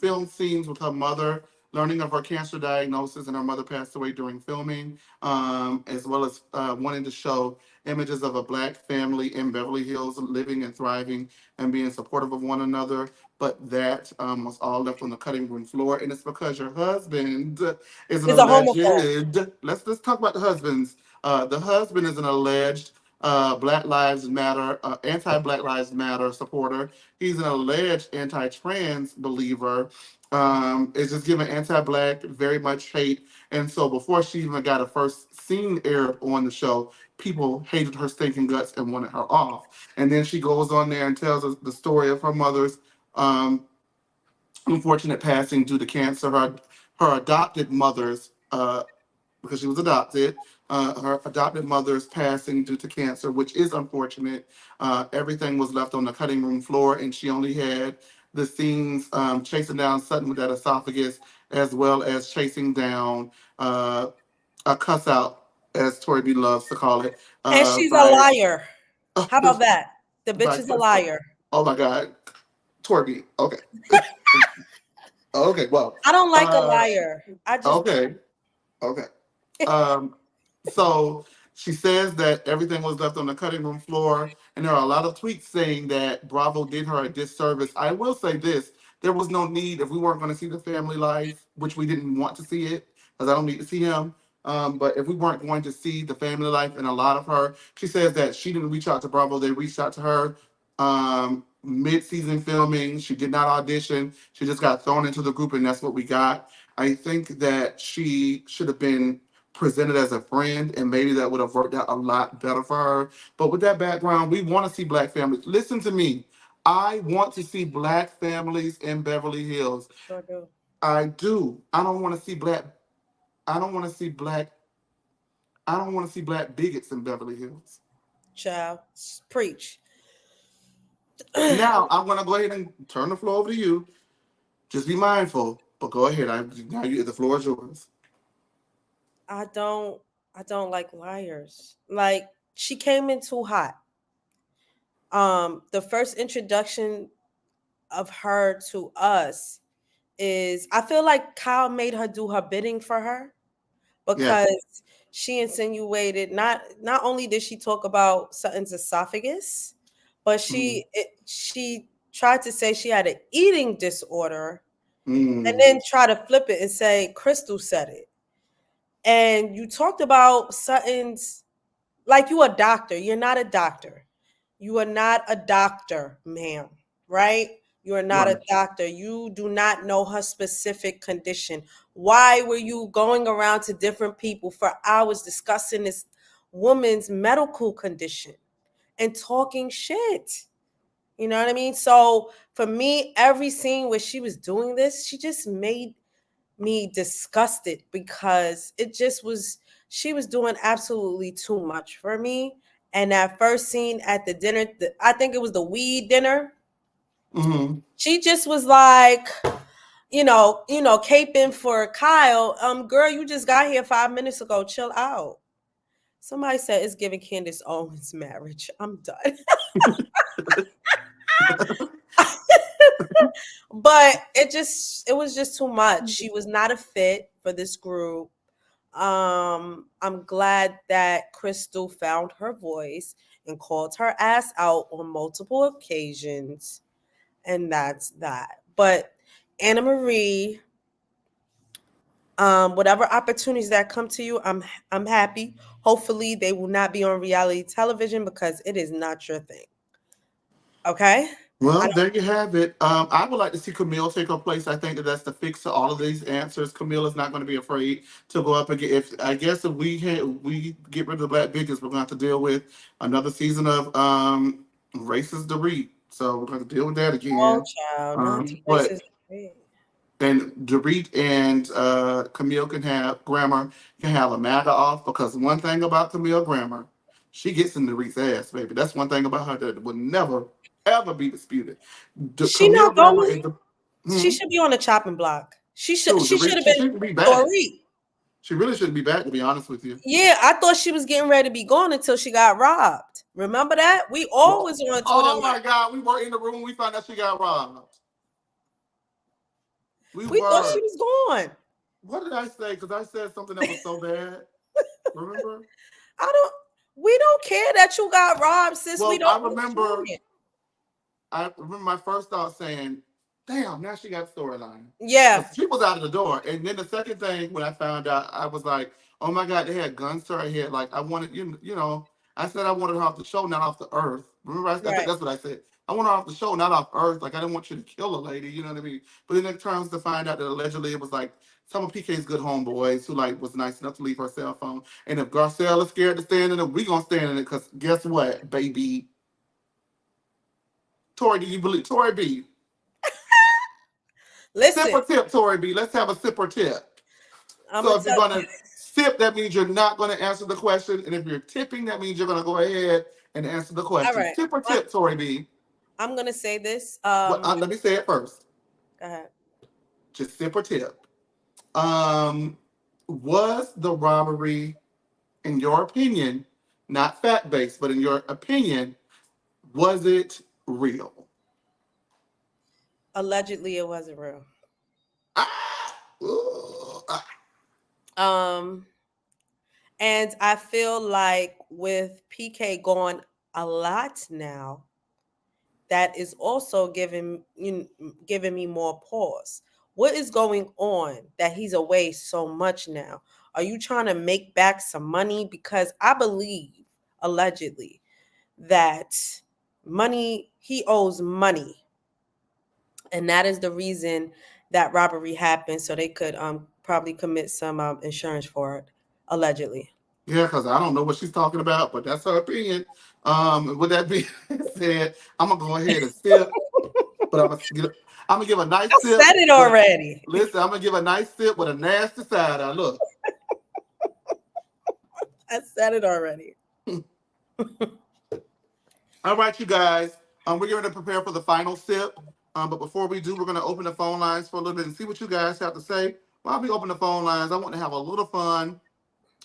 filmed scenes with her mother, learning of her cancer diagnosis, and her mother passed away during filming, as well as wanting to show images of a Black family in Beverly Hills living and thriving and being supportive of one another. But that was all left on the cutting room floor, and it's because your husband is an Is a alleged. homophobe. Let's talk about the husbands. The husband is an alleged Black Lives Matter, anti-Black Lives Matter supporter. He's an alleged anti-trans believer. Is just giving anti-Black very much hate. And so before she even got a first scene aired on the show, people hated her stinking guts and wanted her off. And then she goes on there and tells us the story of her mother's um, unfortunate passing due to cancer. Her adopted mother's because she was adopted. Her adopted mother's passing due to cancer, which is unfortunate. Everything was left on the cutting room floor, and she only had the scenes chasing down Sutton with that esophagus, as well as chasing down a cuss out, as Tori B loves to call it, And she's a by liar. How about that? The bitch by is a liar. oh my God, Tori B. Okay, okay, well, I don't like a uh, liar. I just okay, okay. Um, so she says that everything was left on the cutting room floor, and there are a lot of tweets saying that Bravo did her a disservice. I will say this: there was no need if we weren't going to see the family life, which we didn't want to see it, because I don't need to see him. But if we weren't going to see the family life and a lot of her, she says that she didn't reach out to Bravo; they reached out to her. Mid-season filming, she did not audition. She just got thrown into the group, and that's what we got. I think that she should have been presented as a friend, and maybe that would have worked out a lot better for her. But with that background, we want to see Black families. Listen to me. I want to see Black families in Beverly Hills. sure do. I do. I don't want to see Black. I don't want to see Black. I don't want to see Black bigots in Beverly Hills. Child, preach. Now I'm gonna go ahead and turn the floor over to you. Just be mindful, but go ahead. The floor is yours. I don't I don't like liars. Like she came in too hot. The first introduction of her to us is I feel like Kyle made her do her bidding for her Yes. because she insinuated not only did she talk about Sutton's esophagus, but Mm. she tried to say she had an eating disorder and Mm. then try to flip it and say Crystal said it. And you talked about Sutton's like you a doctor. You're not a doctor. You are not a doctor, ma'am, right? You are not a Right. doctor. You do not know her specific condition. Why were you going around to different people for hours discussing this woman's medical condition and talking shit? You know what I mean? So for me, every scene where she was doing this, she just made me disgusted because it just was she was doing absolutely too much for me. And that first scene at the dinner, I think it was the weed dinner, Mm-hmm. she just was like, caping for Kyle. Girl, you just got here 5 minutes ago. Chill out. Somebody said it's giving Candace Owens marriage. I'm done. But it was just too much. She was not a fit for this group. I'm glad that Crystal found her voice and called her ass out on multiple occasions, and that's that. But Annemarie, whatever opportunities that come to you, I'm happy. Hopefully, they will not be on reality television because it is not your thing. Okay, I Well, don't. there you have it. I would like to see Camille take her place. I think that that's the fix to all of these answers. Camille is not going to be afraid to go up again. If I guess if we get rid of the black biggest, we're going to have to deal with another season of racist Dorit. So we're going to deal with that Oh, again. child, not But racist. and Dorit and Camille can have Grammar can have a MAGA off because one thing about Camille Grammar, she gets in Dorit's ass, baby. That's one thing about her that would never ever be disputed. She Camille not Grammar going. is the She should be on the chopping block. who She should Dorit. have She been shouldn't be back. Dorit. She really shouldn't be back, to be honest with you. Yeah, I thought she was getting ready to be gone until she got robbed. Remember that? We always on Twitter Oh like my God, we were in the room. We found out she got robbed. We we thought she were. was gone. What did I say? Because I said something that was so bad. Remember? I don't. We don't care that you got robbed, sis. We Well, don't understand it. I remember my first thought saying, damn, now she got storyline. Yeah, Because she was out of the door. And then the second thing, when I found out, I was like, oh my God, they had guns to her head. Like, I wanted, I said I wanted her off the show, not off the earth. Remember, I think right. that's what I said. I want her off the show, not off earth. Like, I didn't want you to kill a lady, you know what I mean? But then it turns to find out that allegedly it was like some of PK's good homeboys who, like, was nice enough to leave her cell phone. And if Garcelle is scared to stand in it, we going to stand in it because guess what, baby? Tori, do you believe? Tori B. Sip Listen, or tip, Tori B. Let's have a sip or tip. I'm So gonna if you're tell. gonna sip, that means you're not gonna answer the question, and if you're tipping, that means you're gonna go ahead and answer the All question. right, Sip or I- tip, Tori B. I'm gonna say this. Well, let me say it first. Go ahead. Just sip or tip. Um, was the robbery, in your opinion, not fact based, but in your opinion, was it real? Allegedly, it wasn't real. Ah, ooh, ah. Um, and I feel like with PK gone a lot now, that is also giving me more pause. What is going on that he's away so much now? Are you trying to make back some money? Because I believe allegedly that money he owes money, and that is the reason that robbery happened, so they could probably commit some insurance for it allegedly. Yeah, because I don't know what she's talking about, but that's her opinion. With that being said, I'm gonna go ahead and sip, but I'm gonna give a nice I sip. said it But already. listen, I'm gonna give a nice sip with a nasty side eye. Look, I said it already. all right, you guys. We're going to prepare for the final sip. But before we do, we're going to open the phone lines for a little bit and see what you guys have to say. While we open the phone lines, I want to have a little fun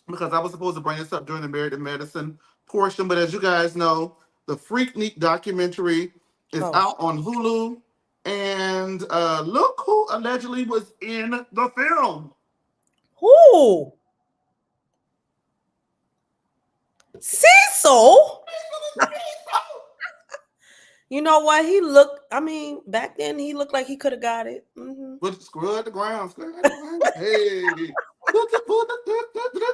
because I was supposed to bring this up during the Married to Medicine portion. But as you guys know, the Freaknik documentary is Oh, out on Hulu. And look who allegedly was in the film. who? Cecil? You know what? He looked, I mean, back then he looked like he could have got it. Hmm. With screw the ground, screw the ground. Hey.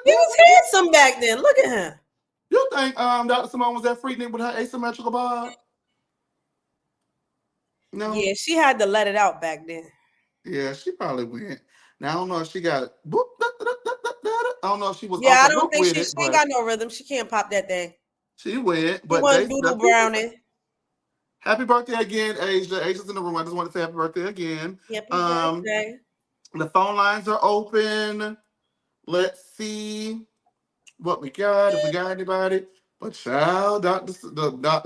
He was handsome back then. Look at him. You think Dr. Simone was that Freaknik with her asymmetrical bob? No? Yeah, she had to let it out back then. Yeah, she probably went. Now I don't know if she got I don't know if she was Yeah, off I the don't hook think with she it, ain't but got no rhythm. She can't pop that thing. she went. She But wasn't the doodle people browning. happy birthday again, Asia. Asia's in the room. I just want to say happy birthday again. Happy Um, birthday. the phone lines are open. Let's see what we got. If we got anybody. But child, Dr.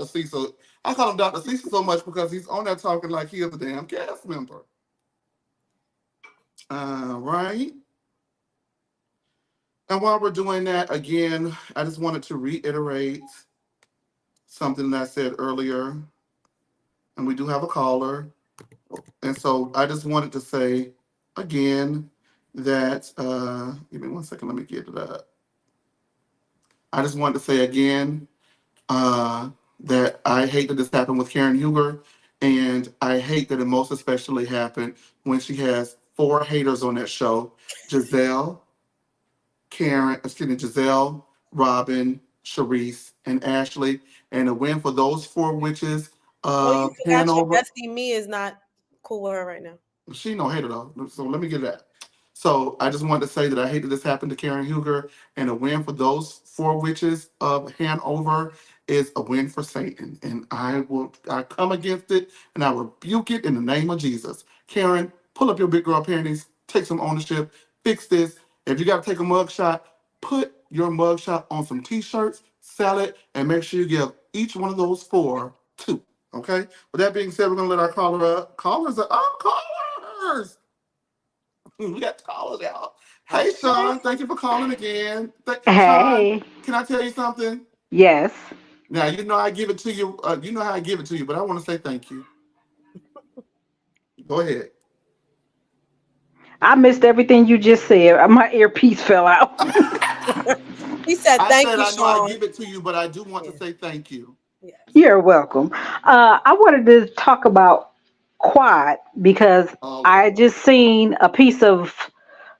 Cecil. I call him Dr. Cecil so much because he's on there talking like he is a damn cast member. All right. And while we're doing that, again, I just wanted to reiterate something that I said earlier. And we do have a caller. And so I just wanted to say again that give me 1 second, let me get it up. I just wanted to say again uh, that I hate that this happened with Karen Huger, and I hate that it most especially happened when she has four haters on that show: Giselle, Giselle, Robin, Sharice, and Ashley. And a win for those four witches Oh, you of forgot your Hanover. bestie me is not cool with her right now. She no hater though. So let me get that. So I just wanted to say that I hate that this happened to Karen Huger, and a win for those four witches of Hanover is a win for Satan. And I come against it and I rebuke it in the name of Jesus. Karen, pull up your big girl panties, take some ownership, fix this. If you gotta take a mug shot, put your mug shot on some t-shirts, sell it, and make sure you give each one of those four two. Okay? With that being said, we're gonna let our caller up. Callers are up, callers. We got callers out. Hey, Okay. Sean, thank you for calling again. Sean, Hey, can I tell you something? yes. Now you know I give it to you. You know how I give it to you, but I want to say thank you. Go ahead. I missed everything you just said. My earpiece fell out. He said, I "Thank said you, I know I Sean." give it to you, but I do want to Yeah. say thank you. Yes. You're welcome. I wanted to talk about Quad because Oh I Lord. just seen a piece of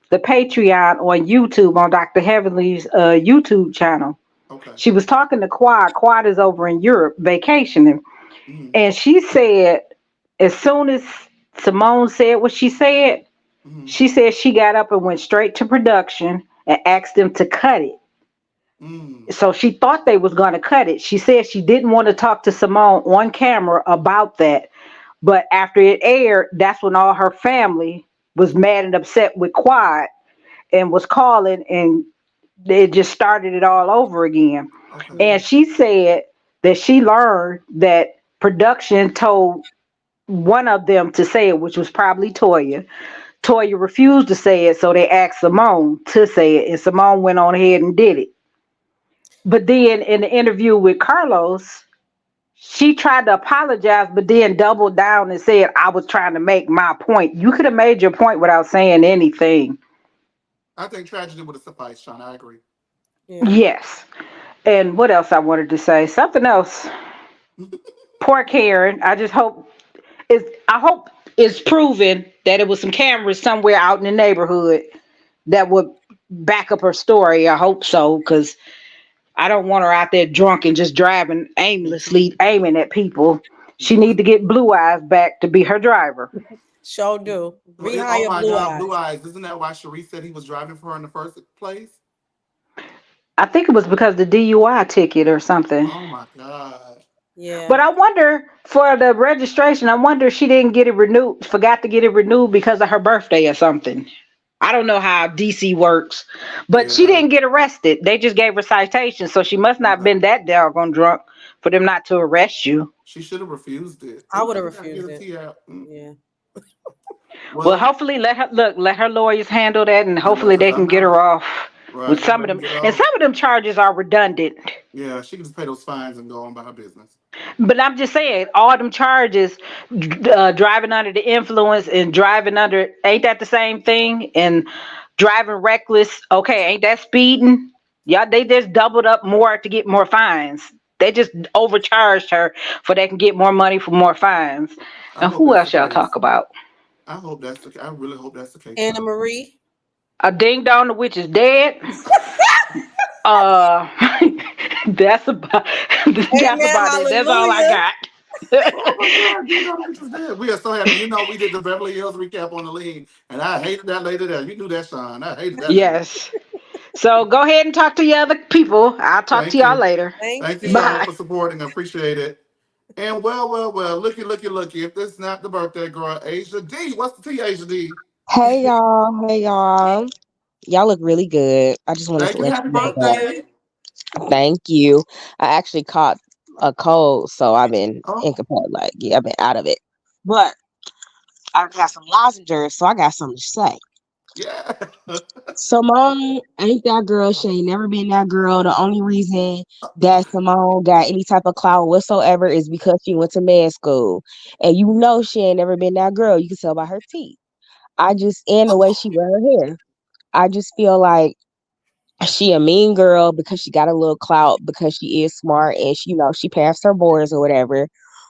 the Patreon on YouTube on Dr. Heavenly's YouTube channel. Okay. She was talking to Quad. Quad is over in Europe vacationing. Mm-hmm. And she said, as soon as Simone said what Mm-hmm. she said she got up and went straight to production and asked them to cut it. Mm. So she thought they was going to cut it. She said she didn't want to talk to Simone on camera about that. But after it aired, that's when all her family was mad and upset with Quad and was calling, and they just started it all over again. Okay. And she said that she learned that production told one of them to say it, which was probably Toya. Toya refused to say it, so they asked Simone to say it, and Simone went on ahead and did it. But then in the interview with Carlos, she tried to apologize, but then doubled down and said, I was trying to make my point. You could have made your point without saying anything. I think tragedy would have sufficed, Sean. I agree. Yeah. Yes. And what else I wanted to say? Something else. Poor Karen. I hope it's proven that it was some cameras somewhere out in the neighborhood that would back up her story. I hope so, because I don't want her out there drunk and just driving Me too. aimlessly, aiming at people. She Me need to too. get Blue Eyes back to be her driver. Show do. Oh Rehire my Blue God, Blue Eyes. Eyes. Isn't that why Sharice said he was driving for her in the first place? I think it was because the DUI ticket or something. Oh my God. Yeah. But I wonder for the registration, I wonder if she didn't get it renewed, forgot to get it renewed because of her birthday or something. I don't know how DC works, but she Yeah. didn't get arrested. They just gave her citations, so she must not have Okay. been that doggone drunk for them not to arrest you. She should have refused it. I Ooh, would I have just got to get refused a it. tea out. Yeah. Well, Well, hopefully let her lawyers handle that, and I know hopefully because they I'm can get out. her off with Right. Just some of let him them. get And off. some of them charges are redundant. Yeah, she can just pay those fines and go on by her business. But I'm just saying, all them charges, driving under the influence and driving under, ain't that the same thing? And driving reckless, okay, ain't that speeding? Yeah, they just doubled up more to get more fines. They just overcharged her for they can get more money for more fines. I And hope who that's the else y'all talk case. about? I hope that's the. I really hope that's the case, Sean. Annemarie. A ding dong, the witch is dead. Uh, that's about that's Amen. about it. That's all I Hallelujah. got. Oh my God, Dean Donovan was dead. We are so happy. You know, we did the Beverly Hills recap on the lean, and I hated that lady there. You knew that, Sean. I hated that lady. Yes. So go ahead and talk to your other people. I'll talk to Thank y'all you. later. Thank Thank you, Sean, you. Bye. for supporting. I appreciate it. And well, looky. If this is not the birthday girl, Asia D. What's the tea, Asia D? Hey y'all, hey y'all. Y'all look really good. I just wanted to Thank you. let Happy you know Thank that. you. birthday. Thank you. I actually caught a cold, so I've been Oh, incapacitated. Like, I've been out of it. But I got some lozenges, so I got something to say. Yeah. Simone ain't that girl. She ain't never been that girl. The only reason that Simone got any type of clout whatsoever is because she went to med school. And you know she ain't never been that girl. You can tell by her teeth. I just, and the way she wear her hair. I just feel like she a mean girl because she got a little clout because she is smart and she, she passed her boards or whatever.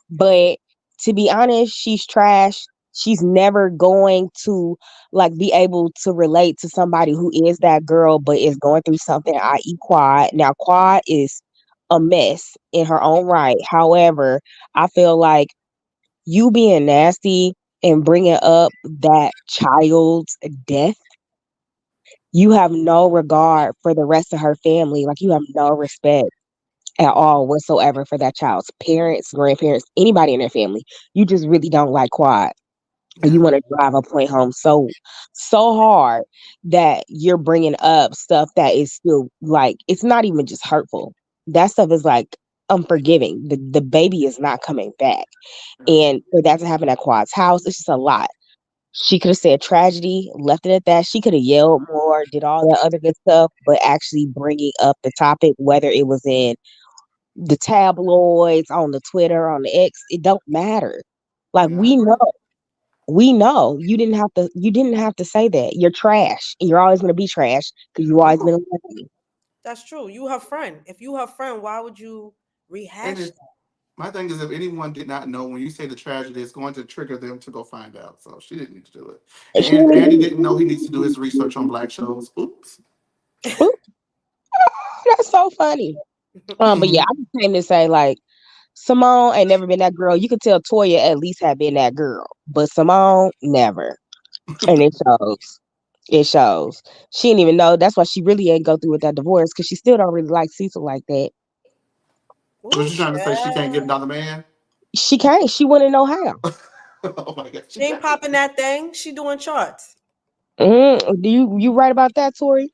But to be honest, she's trash. She's never going to like be able to relate to somebody who is that girl but is going through something, i.e. Quad. Now Quad is a mess in her own right. However, I feel like you being nasty and bringing up that child's death, you have no regard for the rest of her family. Like you have no respect at all whatsoever for that child's parents, grandparents, anybody in their family. You just really don't like Quad. And you Yeah. want to drive a point home so hard that you're bringing up stuff that is still like it's not even just hurtful. That stuff is like unforgiving. The baby is not coming back, and for that to happen at Quad's house, it's just a lot. She could have said tragedy, left it at that. She could have yelled more, did all that other good stuff, but actually bringing up the topic, whether it was in the tabloids, on the Twitter, on the X, it don't matter. Like Yeah, I agree. we know you didn't have to say that. You're trash. And you're always gonna be trash because you always been True. a lesbian. That's true. You her friend. If you her friend, why would you And rehash if that? my thing is, if anyone did not know, when you say the tragedy, it's going to trigger them to go find out. So she didn't need to do it. And she And if didn't Andy even didn't know, he needs to do his research on black shows. Oops. Oop, that's so funny. But yeah, I just came to say like Simone ain't never been that girl. You could tell Toya at least had been that girl, but Simone never, and it shows. It shows. She didn't even know. That's why she really ain't go through with that divorce because she still don't really like Cecil like that. Was Ooh, you trying to say she can't get child. another man? She can't. She wouldn't know how. Oh my god, she She ain't can't. popping that thing. She doing charts. Do you right about that, Tori?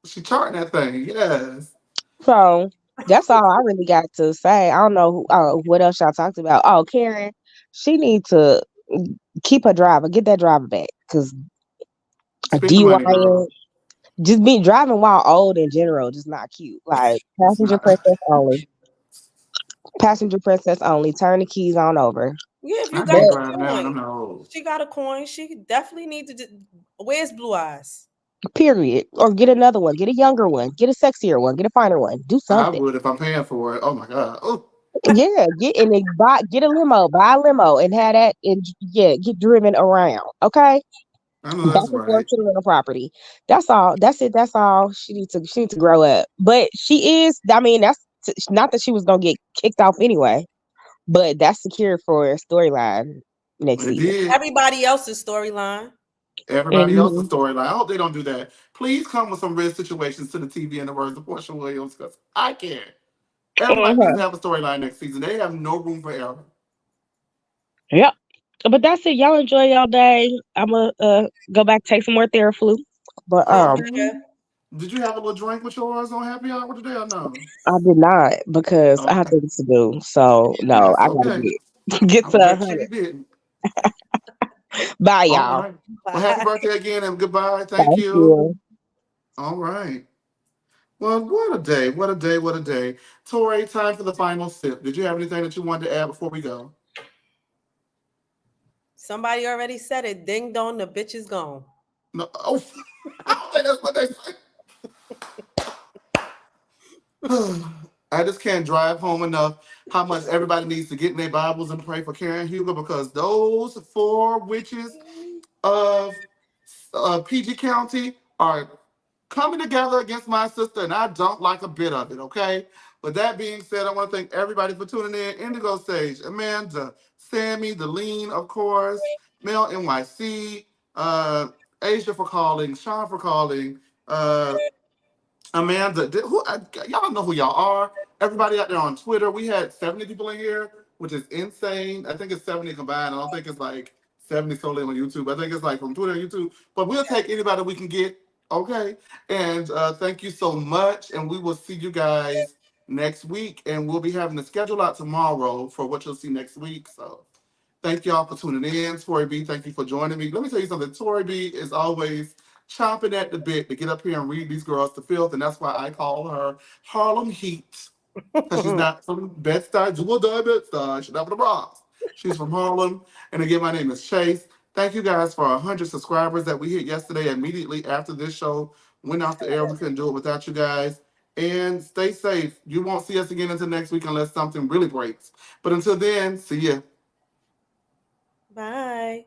She charting that thing. Yes. So that's all I really got to say. I don't know what else y'all talked about. Oh, Karen, she need to keep her driver, get that driver back, because a Spend the money, DUI, girl. just be driving while old in general, just not cute. Like It's passenger not. princess only, passenger princess only. Turn the keys on over. Yeah, if you I got can't But the drive now, and I'm coin, not old. she got a coin. She definitely need to. Where's Blue Eyes? period, or get another one, get a younger one, get a sexier one, get a finer one, do I something. would if I'm paying for it. Oh my god. Oh, Yeah, get a limo, buy a limo, and have that, and yeah, get driven around. Okay, I know back that's and forth right. to the rental property. That's all. That's it. That's all. She needs to grow up. But she is. I mean, that's not that she was gonna get kicked off anyway. But that's secured for a storyline next It season. did. Everybody else's storyline. Everybody else's Hmm. storyline. I hope they don't do that. Please come with some real situations to the TV in the words of Portia Williams, because I can't. Everybody needs Hmm. to have a storyline next season. They have no room for error. Yep. But that's it. Y'all enjoy y'all day. I'm gonna go back take some more Theraflu. But Same Okay. here. Did you have a little drink with yours on Happy Hour today or no? I did not because I have Okay. things to do. So no, That's I gotta okay. get I'm to gonna make 100. sure you didn't. Bye, All y'all. right. Well, happy Bye. birthday again and goodbye. Thank Thank you. you. All right. Well, what a day. What a day. What a day. Tori, time for the final sip. Did you have anything that you wanted to add before we go? Somebody already said it. Ding dong, the bitch is gone. No. Oh, I don't think that's what they say. I just can't drive home enough how much everybody needs to get in their Bibles and pray for Karen Hugo, because those four witches of PG County are coming together against my sister, and I don't like a bit of it, okay? With that being said, I want to thank everybody for tuning in. Indigo Sage, Amanda, Sammy, the Lean, of course, Mel NYC, Asia for calling, Sean for calling, uh, Amanda, y'all know who y'all are. Everybody out there on Twitter. We had 70 people in here, which is insane. I think it's 70 combined. I don't think it's like 70 solely on YouTube. I think it's like from Twitter and YouTube. But we'll take anybody we can get. Okay. And thank you so much. And we will see you guys next week. And we'll be having the schedule out tomorrow for what you'll see next week. So thank y'all for tuning in. Tori B, thank you for joining me. Let me tell you something. Tori B is always chomping at the bit to get up here and read these girls to filth, and that's why I call her Harlem Heat. Because she's not from Bed-Stuy, Jewel-Dye, Bed-Stuy. She's not from the Bronx. She's from Harlem. And again, my name is Chase. Thank you guys for 100 subscribers that we hit yesterday immediately after this show went off the air. We couldn't do it without you guys. And stay safe. You won't see us again until next week unless something really breaks. But until then, see ya. Bye.